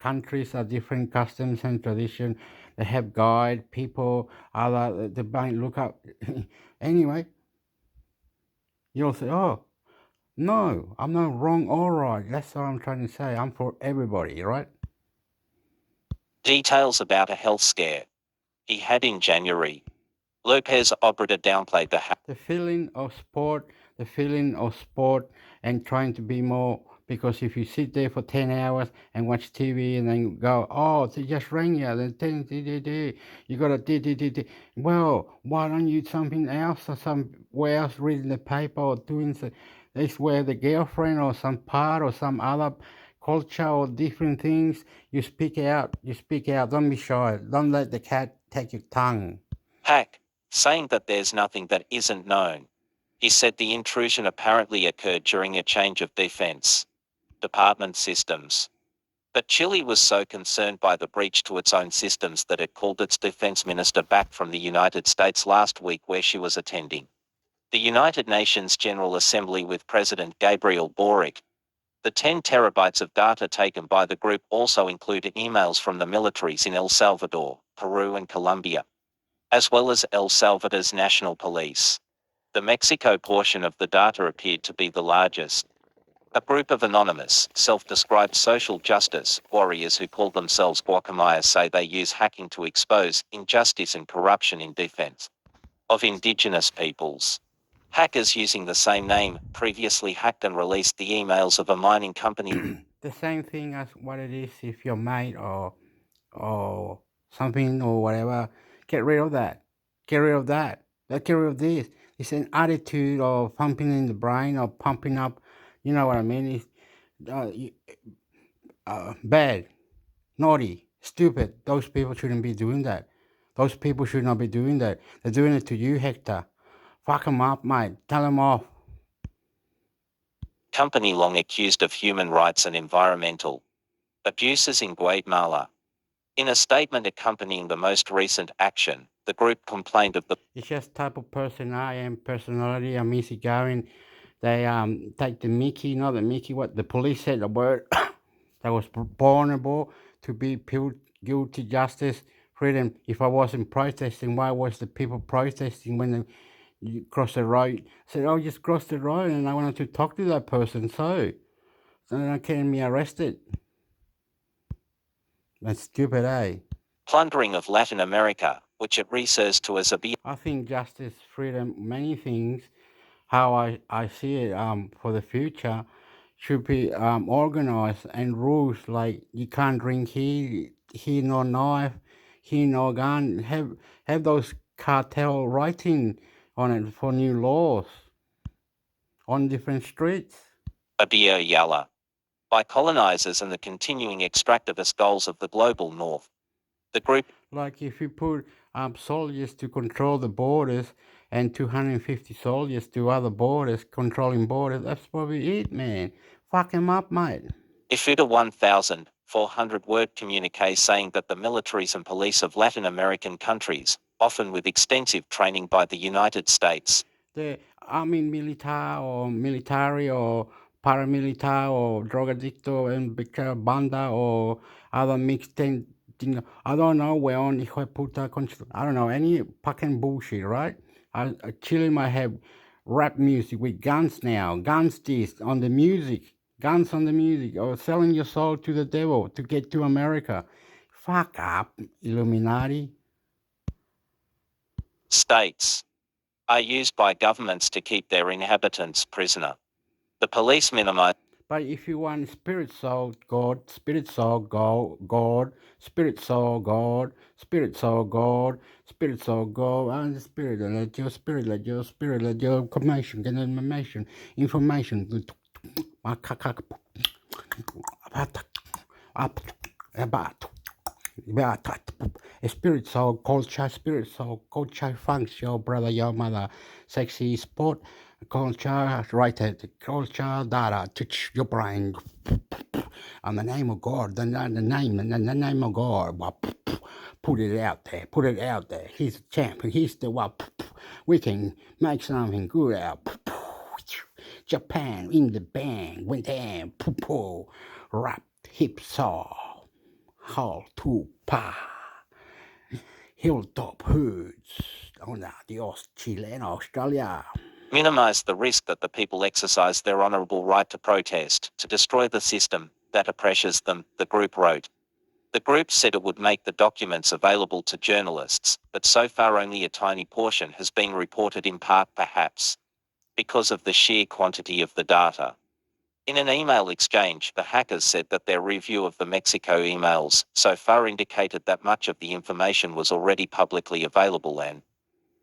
countries are different customs and tradition. They have guide people, other they might look up. Anyway, you'll say, "Oh, no, I'm not wrong. All right, that's what I'm trying to say. I'm for everybody, right?" Details about a health scare he had in January. López Obrador downplayed the hack. The feeling of sport, and trying to be more, because if you sit there for 10 hours and watch TV and then go, "Oh, they just rang you, then you got to well, why don't you do something else or somewhere else, reading the paper or doing this where the girlfriend or some part or some other culture or different things, you speak out, don't be shy, don't let the cat take your tongue." Hack, saying that there's nothing that isn't known. He said the intrusion apparently occurred during a change of Defense Department systems. But Chile was so concerned by the breach to its own systems that it called its defense minister back from the United States last week, where she was attending the United Nations General Assembly with President Gabriel Boric. The 10 terabytes of data taken by the group also included emails from the militaries in El Salvador, Peru and Colombia, as well as El Salvador's national police. The Mexico portion of the data appeared to be the largest. A group of anonymous, self-described social justice warriors who call themselves Guacamayas say they use hacking to expose injustice and corruption in defense of indigenous peoples. Hackers using the same name previously hacked and released the emails of a mining company. The same thing as what it is if your mate or something or whatever. Get rid of that. Get rid of that. Get rid of this. It's an attitude of pumping in the brain or pumping up. You know what I mean? It's bad, naughty, stupid. Those people shouldn't be doing that. Those people should not be doing that. They're doing it to you, Hector. Fuck them up, mate. Tell them off. Company long accused of human rights and environmental abuses in Guatemala. In a statement accompanying the most recent action, the group complained of the It's just type of person I am, personality. I'm easygoing. They take the Mickey, not the Mickey. What the police said, the word that was vulnerable to be guilty, justice, freedom. If I wasn't protesting, why was the people protesting when you cross the road? I said, "Oh, just cross the road," and I wanted to talk to that person. So they're not getting me arrested. That's stupid, eh? plundering of Latin America, which it refers to as a I think justice, freedom, many things, how I see it for the future, should be organized, and rules like you can't drink here no knife, here no gun. Have those cartel writing on it for new laws on different streets. Abia Yala by colonizers and the continuing extractivist goals of the global north. The group, Like if you put soldiers to control the borders and 250 soldiers to other borders, controlling borders, that's probably it, man. Fuck them up, mate. issued a 1,400-word communique saying that the militaries and police of Latin American countries, often with extensive training by the United States, The army militar or military or paramilitar or drogadicto and banda or other mixtape, I don't know, weón, hijo de puta, I don't know, any fucking bullshit, right? Chile might have rap music with guns now, guns this, on the music, guns on the music, or selling your soul to the devil to get to America. Fuck up, Illuminati. States are used by governments to keep their inhabitants prisoner. The police minimize. But if you want spirit soul God, spirit soul God, spirit soul God, spirit soul God, spirit soul God, and the spirit, let your spirit, let your spirit, let your information, get information. Spirit soul, culture, funks, your brother, your mother, sexy sport, culture, write culture, data, touch your brain. And the name of God, the name of God, put it out there. He's the champion, he's the one. We can make something good out. Japan in the band, went down, rap, hip saw, hall to pa, hilltop hoods, adios, Chile and Australia. Minimize the risk that the people exercise their honourable right to protest, to destroy the system that oppresses them, the group wrote. The group said it would make the documents available to journalists, but so far only a tiny portion has been reported, in part perhaps because of the sheer quantity of the data. In an email exchange, the hackers said that their review of the Mexico emails so far indicated that much of the information was already publicly available, and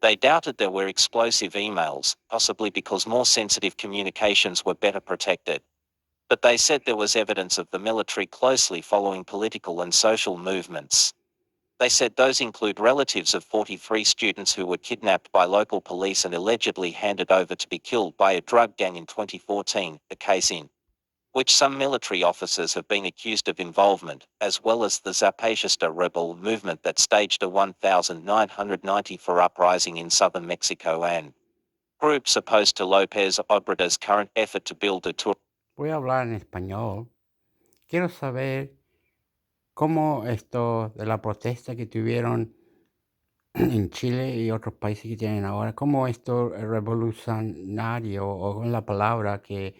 they doubted there were explosive emails, possibly because more sensitive communications were better protected. But they said there was evidence of the military closely following political and social movements. They said those include relatives of 43 students who were kidnapped by local police and allegedly handed over to be killed by a drug gang in 2014, a case in which some military officers have been accused of involvement, as well as the Zapatista rebel movement that staged a 1994 uprising in southern Mexico, and groups opposed to López Obrador's current effort to build a tour. Voy a hablar en español. Quiero saber cómo esto de la protesta que tuvieron en Chile y otros países que tienen ahora, cómo esto revolucionario, o con la palabra que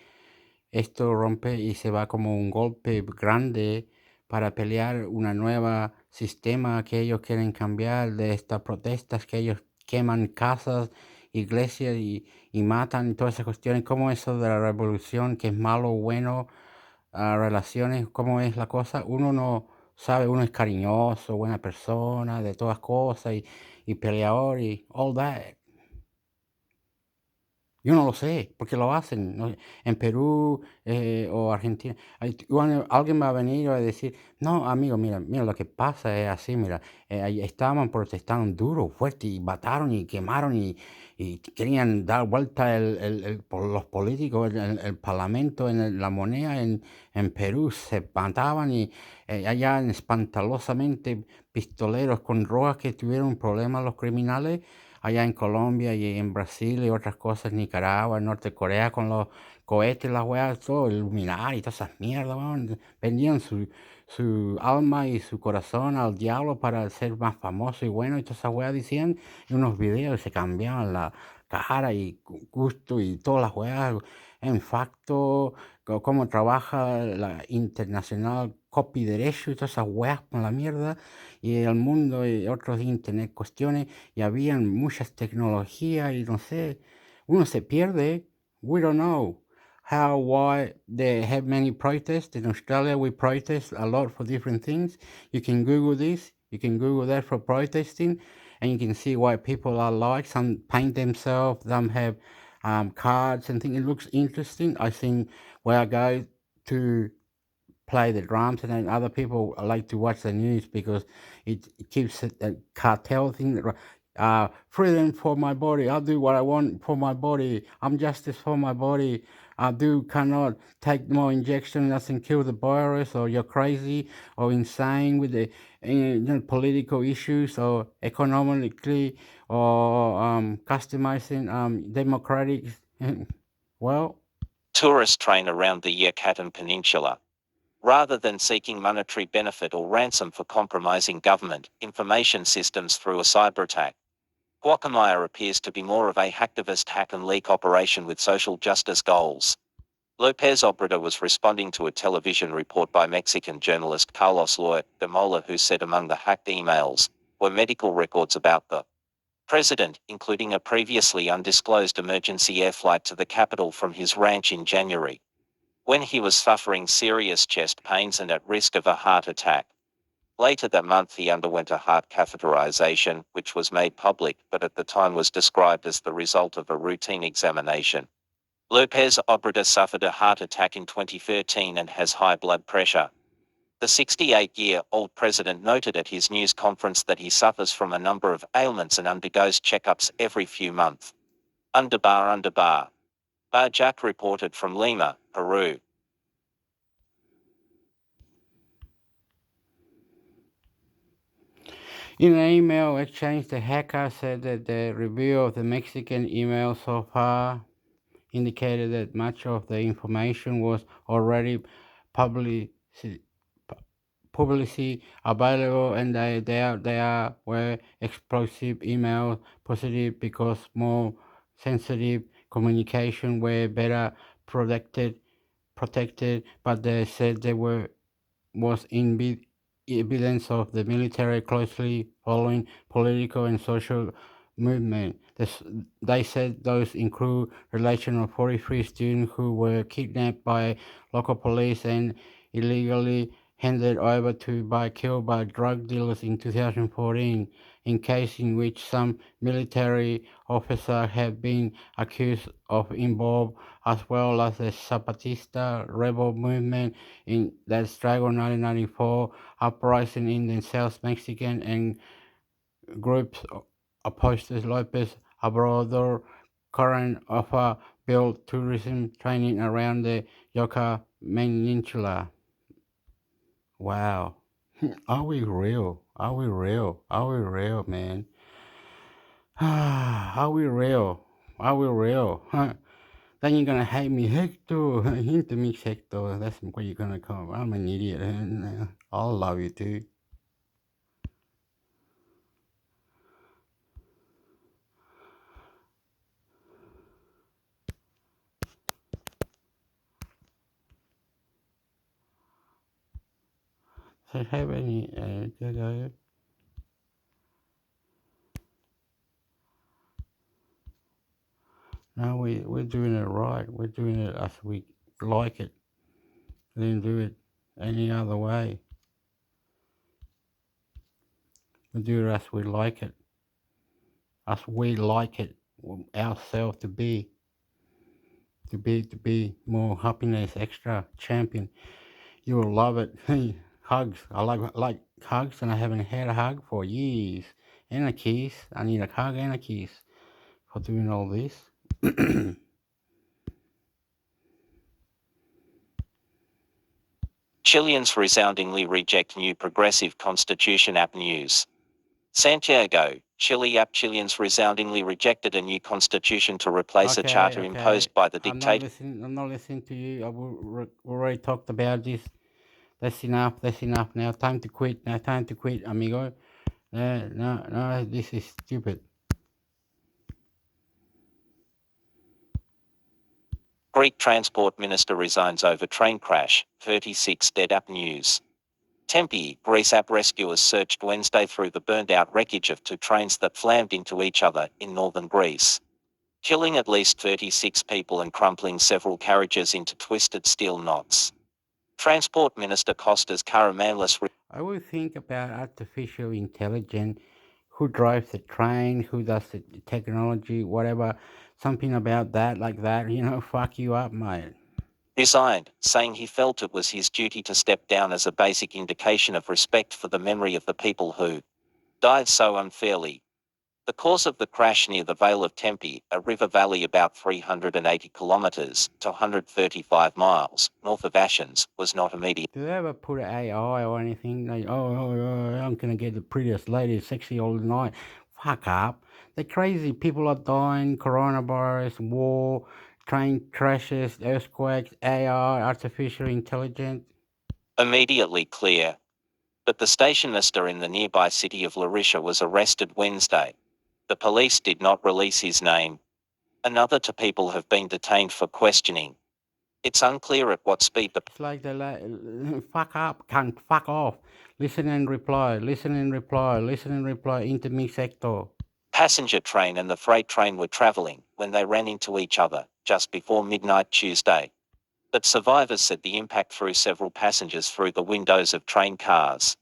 esto rompe y se va como un golpe grande para pelear una nueva sistema que ellos quieren cambiar de estas protestas, que ellos queman casas, iglesias y matan todas esas cuestiones, cómo eso de la revolución, que es malo o bueno, relaciones, cómo es la cosa. Uno no sabe, uno es cariñoso, buena persona, de todas cosas y peleador y all that. Yo no lo sé, porque lo hacen, ¿no? En Perú o Argentina. Alguien va a venir y va a decir, no, amigo, mira, lo que pasa es así, mira, ahí estaban protestando duro, fuerte, y mataron y quemaron y querían dar vuelta por los políticos, el parlamento, la moneda en Perú, se mataban y allá espantalosamente pistoleros con drogas que tuvieron problemas los criminales. Allá en Colombia y en Brasil y otras cosas, Nicaragua, Norte Corea, con los cohetes, las weas, todo, el Illuminati y todas esas mierdas, weón. Vendían su alma y su corazón al diablo para ser más famoso y bueno, y todas esas weas decían, y unos videos se cambiaban la cara y gusto y todas las weas, en facto, cómo trabaja la internacional copy derecho y todas esas weas con la mierda, y el mundo y otros internet cuestiones, y habían muchas tecnologías y no sé, uno se pierde. We don't know why they have many protests. In Australia we protest a lot for different things. You can Google this, you can Google that for protesting, and you can see why people are like. Some paint themselves, some have cards and things. It looks interesting. I think where I go to play the drums, and then other people like to watch the news because it keeps a cartel thing. Freedom for my body. I'll do what I want for my body. I'm justice for my body. Cannot take more injection. Doesn't kill the virus, or you're crazy or insane with the political issues or economically or customizing democratic. Well, Tourist train around the Yucatan Peninsula. Rather than seeking monetary benefit or ransom for compromising government information systems through a cyber attack, Guacamaya appears to be more of a hacktivist hack and leak operation with social justice goals. Lopez Obrador was responding to a television report by Mexican journalist Carlos Loret de Mola, who said among the hacked emails were medical records about the president, including a previously undisclosed emergency air flight to the capital from his ranch in January, when he was suffering serious chest pains and at risk of a heart attack. Later that month he underwent a heart catheterization, which was made public but at the time was described as the result of a routine examination. Lopez Obrador suffered a heart attack in 2013 and has high blood pressure. The 68-year-old president noted at his news conference that he suffers from a number of ailments and undergoes checkups every few months. Underbar. Barjack reported from Lima, Peru. In an email exchange, the hacker said that the review of the Mexican email so far indicated that much of the information was already publicly available, and they were explosive emails positive because more sensitive communication were better protected, but they said there was evidence of the military closely following political and social movement. They said those include relation of 43 students who were kidnapped by local police and illegally handed over to by killed by drug dealers in 2014, in case in which some military officers have been accused of involved, as well as the Zapatista rebel movement in that struggle 1994 uprising in the South Mexican, and groups opposed to Lopez Obrador current offer build tourism training around the Yucatan Peninsula. Wow. Are we real? Are we real? Are we real, man? Are we real? Are we real? Huh? Then you're gonna hate me, Hector. Intermix Hector. That's what you're gonna call me. I'm an idiot. I'll love you too. So have any no, we're doing it right. We're doing it as we like it. We didn't do it any other way. We do it as we like it. As we like it ourselves to be more happiness, extra champion. You will love it. Hey, hugs. I like hugs, and I haven't had a hug for years. And a kiss. I need a hug and a kiss for doing all this. Chileans resoundingly reject new progressive constitution. App News. Santiago, Chile. App Chileans resoundingly rejected a new constitution to replace a charter imposed by the dictator. I'm not listening to you. I already talked about this. That's enough now. Time to quit. Amigo. No, this is stupid. Greek transport minister resigns over train crash, 36 dead. App News. Tempe, Greece. App rescuers searched Wednesday through the burned-out wreckage of two trains that slammed into each other in northern Greece, killing at least 36 people and crumpling several carriages into twisted steel knots. Transport Minister Kostas Karamanlis. I will think about artificial intelligence. Who drives the train? Who does the technology? Whatever. Something about that, like that. Fuck you up, mate. Resigned, saying he felt it was his duty to step down as a basic indication of respect for the memory of the people who died so unfairly. The cause of the crash near the Vale of Tempe, a river valley about 380 kilometers to 135 miles north of Athens, was not immediate. Do they ever put an AI or anything? Like, I'm gonna get the prettiest lady, sexy all night. Fuck up. They're crazy. People are dying. Coronavirus, war, train crashes, earthquakes, AI, artificial intelligence. immediately clear. But the stationmaster in the nearby city of Larisha was arrested Wednesday. The police did not release his name. Another two people have been detained for questioning. It's unclear at what speed the... It's like they're like, fuck up, cunt, fuck off. Listen and reply, listen and reply, listen and reply, intermix hector. passenger train and the freight train were travelling when they ran into each other just before midnight Tuesday. But survivors said the impact threw several passengers through the windows of train cars.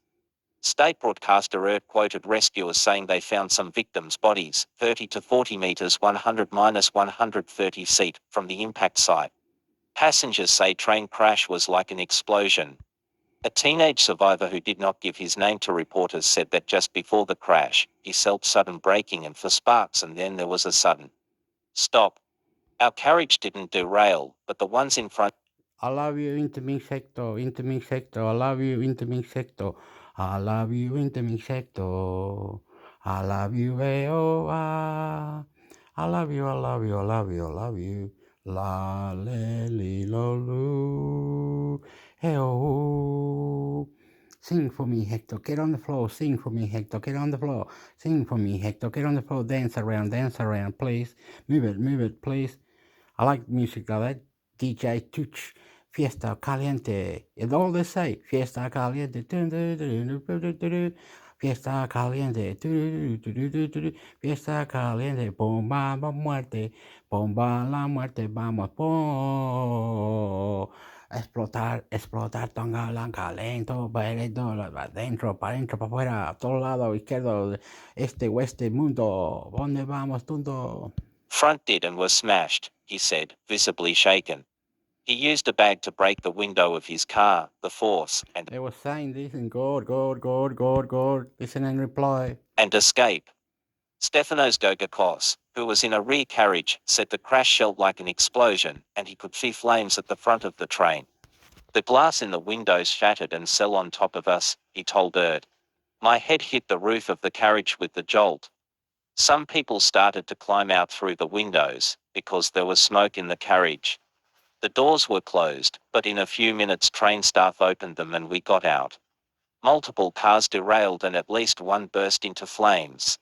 State broadcaster ERT quoted rescuers saying they found some victims' bodies 30 to 40 metres 100-130 feet from the impact site. Passengers say train crash was like an explosion. A teenage survivor who did not give his name to reporters said that just before the crash, he felt sudden braking and for sparks, and then there was a sudden stop. Our carriage didn't derail, but the ones in front... I love you, intermix hector, intermix hector, I love you, intermix hector. I love you, intermix hector. I love you, A-O-I. I love you, I love you, I love you, I love you. La, le, li, lo, lu. Hey-oh. Sing for me, Hector, get on the floor. Sing for me, Hector, get on the floor. Sing for me, Hector, get on the floor. Dance around, please. Move it, please. I like music like that. DJ Tuch, Fiesta Caliente. And all they say, Fiesta Caliente. Fiesta Caliente. Fiesta Caliente. Bomba la muerte. Bomba la muerte. Vamos. Explotar, tonga, lento, para adentro, para adentro, para afuera, todo lado, izquierdo, este, oeste, mundo. ¿Dónde vamos, mundo? Front did and was smashed, he said, visibly shaken. He used a bag to break the window of his car, the force, and... They were saying this and God, listen and reply. And escape. Stefanos Gogakos, who was in a rear carriage, said the crash shelled like an explosion, and he could see flames at the front of the train. The glass in the windows shattered and fell on top of us, he told ERT. My head hit the roof of the carriage with the jolt. Some people started to climb out through the windows, because there was smoke in the carriage. The doors were closed, but in a few minutes train staff opened them and we got out. Multiple cars derailed and at least one burst into flames.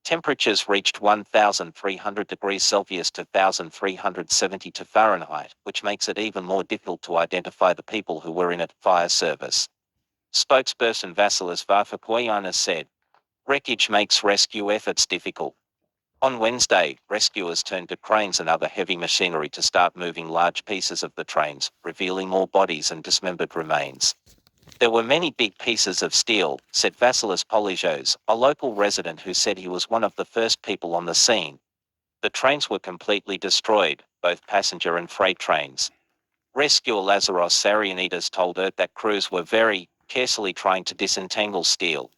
Temperatures reached 1,300 degrees Celsius to 1,372 Fahrenheit, which makes it even more difficult to identify the people who were in it, fire service. Spokesperson Vasilis Varfakouyanis said, wreckage makes rescue efforts difficult. On Wednesday, rescuers turned to cranes and other heavy machinery to start moving large pieces of the trains, revealing more bodies and dismembered remains. There were many big pieces of steel, said Vasilis Polyzhos, a local resident who said he was one of the first people on the scene. The trains were completely destroyed, both passenger and freight trains. Rescuer Lazaros Sarianides told ERT that crews were very carefully trying to disentangle steel,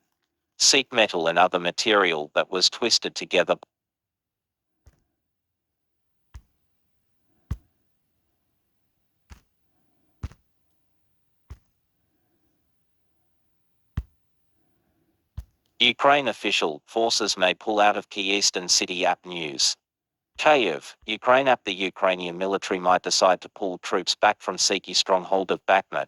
sheet metal and other material that was twisted together. Ukraine official forces may pull out of key eastern city app news. Kyiv, Ukraine app. The Ukrainian military might decide to pull troops back from Siki stronghold of Bakhmut.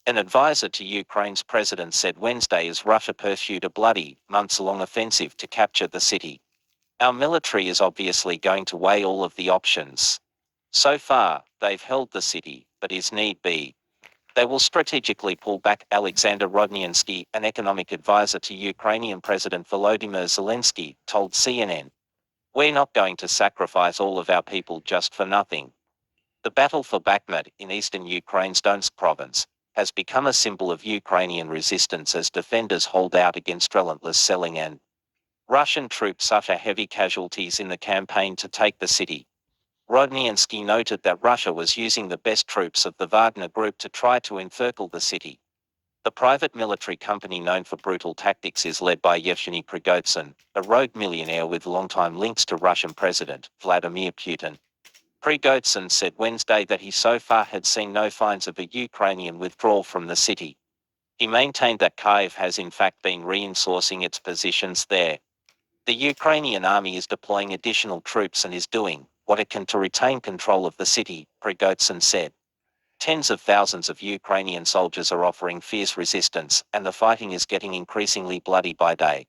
An advisor to Ukraine's president said Wednesday as Russia pursued a bloody, months-long offensive to capture the city. Our military is obviously going to weigh all of the options. So far, they've held the city, but as need be, they will strategically pull back. Alexander Rodniansky, an economic advisor to Ukrainian President Volodymyr Zelensky, told CNN. We're not going to sacrifice all of our people just for nothing. The battle for Bakhmut, in eastern Ukraine's Donetsk province, has become a symbol of Ukrainian resistance as defenders hold out against relentless shelling and Russian troops suffer heavy casualties in the campaign to take the city. Rodniansky noted that Russia was using the best troops of the Wagner Group to try to encircle the city. The private military company known for brutal tactics is led by Yevgeny Prigozhin, a rogue millionaire with longtime links to Russian President Vladimir Putin. Prigozhin said Wednesday that he so far had seen no signs of a Ukrainian withdrawal from the city. He maintained that Kyiv has in fact been reinforcing its positions there. The Ukrainian army is deploying additional troops and is doing what it can to retain control of the city, Prigozhin said. Tens of thousands of Ukrainian soldiers are offering fierce resistance, and the fighting is getting increasingly bloody by day.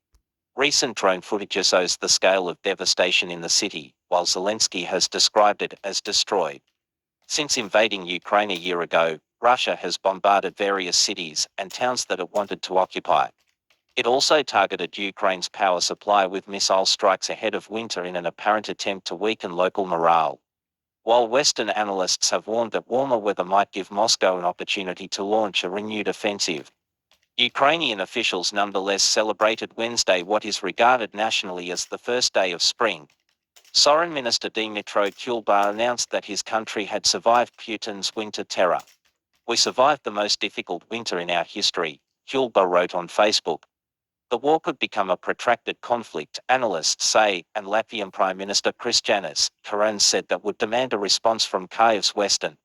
Recent drone footage shows the scale of devastation in the city, while Zelensky has described it as destroyed. Since invading Ukraine a year ago, Russia has bombarded various cities and towns that it wanted to occupy. It also targeted Ukraine's power supply with missile strikes ahead of winter in an apparent attempt to weaken local morale. While Western analysts have warned that warmer weather might give Moscow an opportunity to launch a renewed offensive, Ukrainian officials nonetheless celebrated Wednesday what is regarded nationally as the first day of spring. Foreign Minister Dmytro Kuleba announced that his country had survived Putin's winter terror. "We survived the most difficult winter in our history," Kuleba wrote on Facebook. The war could become a protracted conflict, analysts say, and Latvian Prime Minister Krišjānis Kariņš said that would demand a response from Kyiv's Western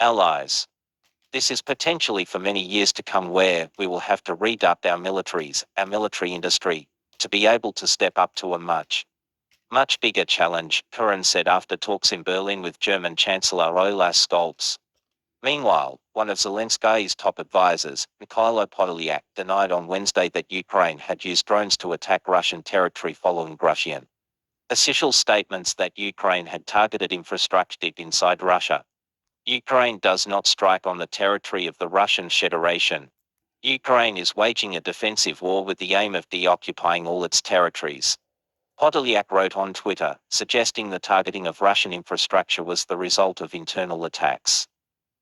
allies. "This is potentially for many years to come where we will have to readapt our military industry, to be able to step up to a much bigger challenge," Kariņš said after talks in Berlin with German Chancellor Olaf Scholz. Meanwhile, one of Zelensky's top advisors, Mikhailo Podolyak, denied on Wednesday that Ukraine had used drones to attack Russian territory following Russian official statements that Ukraine had targeted infrastructure inside Russia. Ukraine does not strike on the territory of the Russian Federation. Ukraine is waging a defensive war with the aim of deoccupying all its territories. Podolyak wrote on Twitter, suggesting the targeting of Russian infrastructure was the result of internal attacks.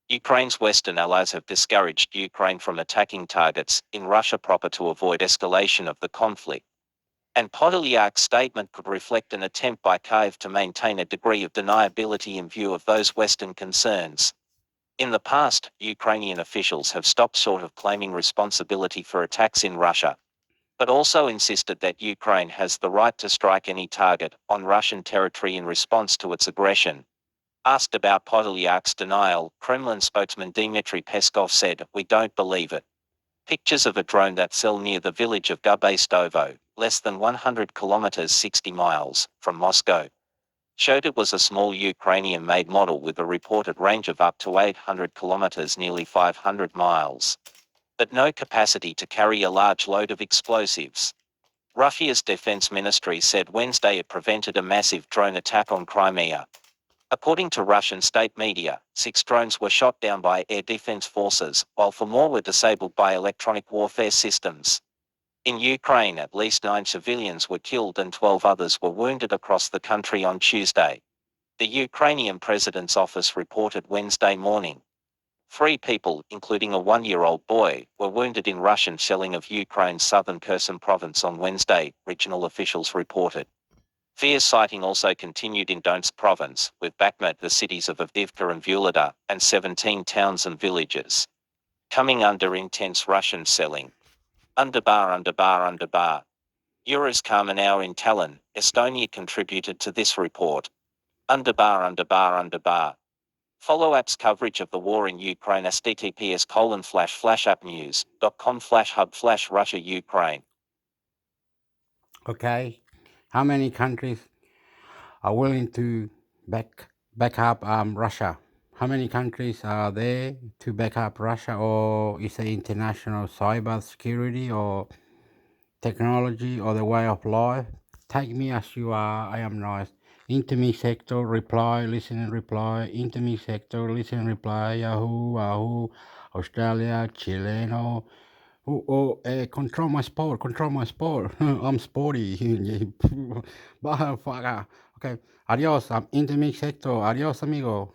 Ukraine's Western allies have discouraged Ukraine from attacking targets in Russia proper to avoid escalation of the conflict. And Podolyak's statement could reflect an attempt by Kyiv to maintain a degree of deniability in view of those Western concerns. In the past, Ukrainian officials have stopped short of claiming responsibility for attacks in Russia, but also insisted that Ukraine has the right to strike any target on Russian territory in response to its aggression. Asked about Podolyak's denial, Kremlin spokesman Dmitry Peskov said, "We don't believe it." Pictures of a drone that fell near the village of Gubastovo, less than 100 kilometers 60 miles from Moscow, showed it was a small Ukrainian-made model with a reported range of up to 800 kilometers, nearly 500 miles, but no capacity to carry a large load of explosives. Russia's defense ministry said Wednesday it prevented a massive drone attack on Crimea. According to Russian state media, 6 drones were shot down by air defense forces, while 4 more were disabled by electronic warfare systems. In Ukraine, at least 9 civilians were killed and 12 others were wounded across the country on Tuesday. The Ukrainian president's office reported Wednesday morning. 3 people, including a 1-year-old boy, were wounded in Russian shelling of Ukraine's southern Kherson province on Wednesday, regional officials reported. Fierce fighting also continued in Donetsk province, with Bakhmut, the cities of Avdiivka and Vuhledar, and 17 towns and villages coming under intense Russian shelling. Underbar. Euros Carmenau in Tallinn, Estonia contributed to this report. Underbar. Follow app's coverage of the war in Ukraine https://appnews.com/hub/Russia-Ukraine. Okay, how many countries are willing to back up Russia? How many countries are there to back up Russia, or is it international cyber security or technology or the way of life? Take me as you are, I am nice. Intermix hector, reply, listen and reply. Intermix hector, listen and reply. Yahoo, Australia, Chileno. Control my sport. I'm sporty. Fucker. Okay, adios, I'm Intermix hector. Adios, amigo.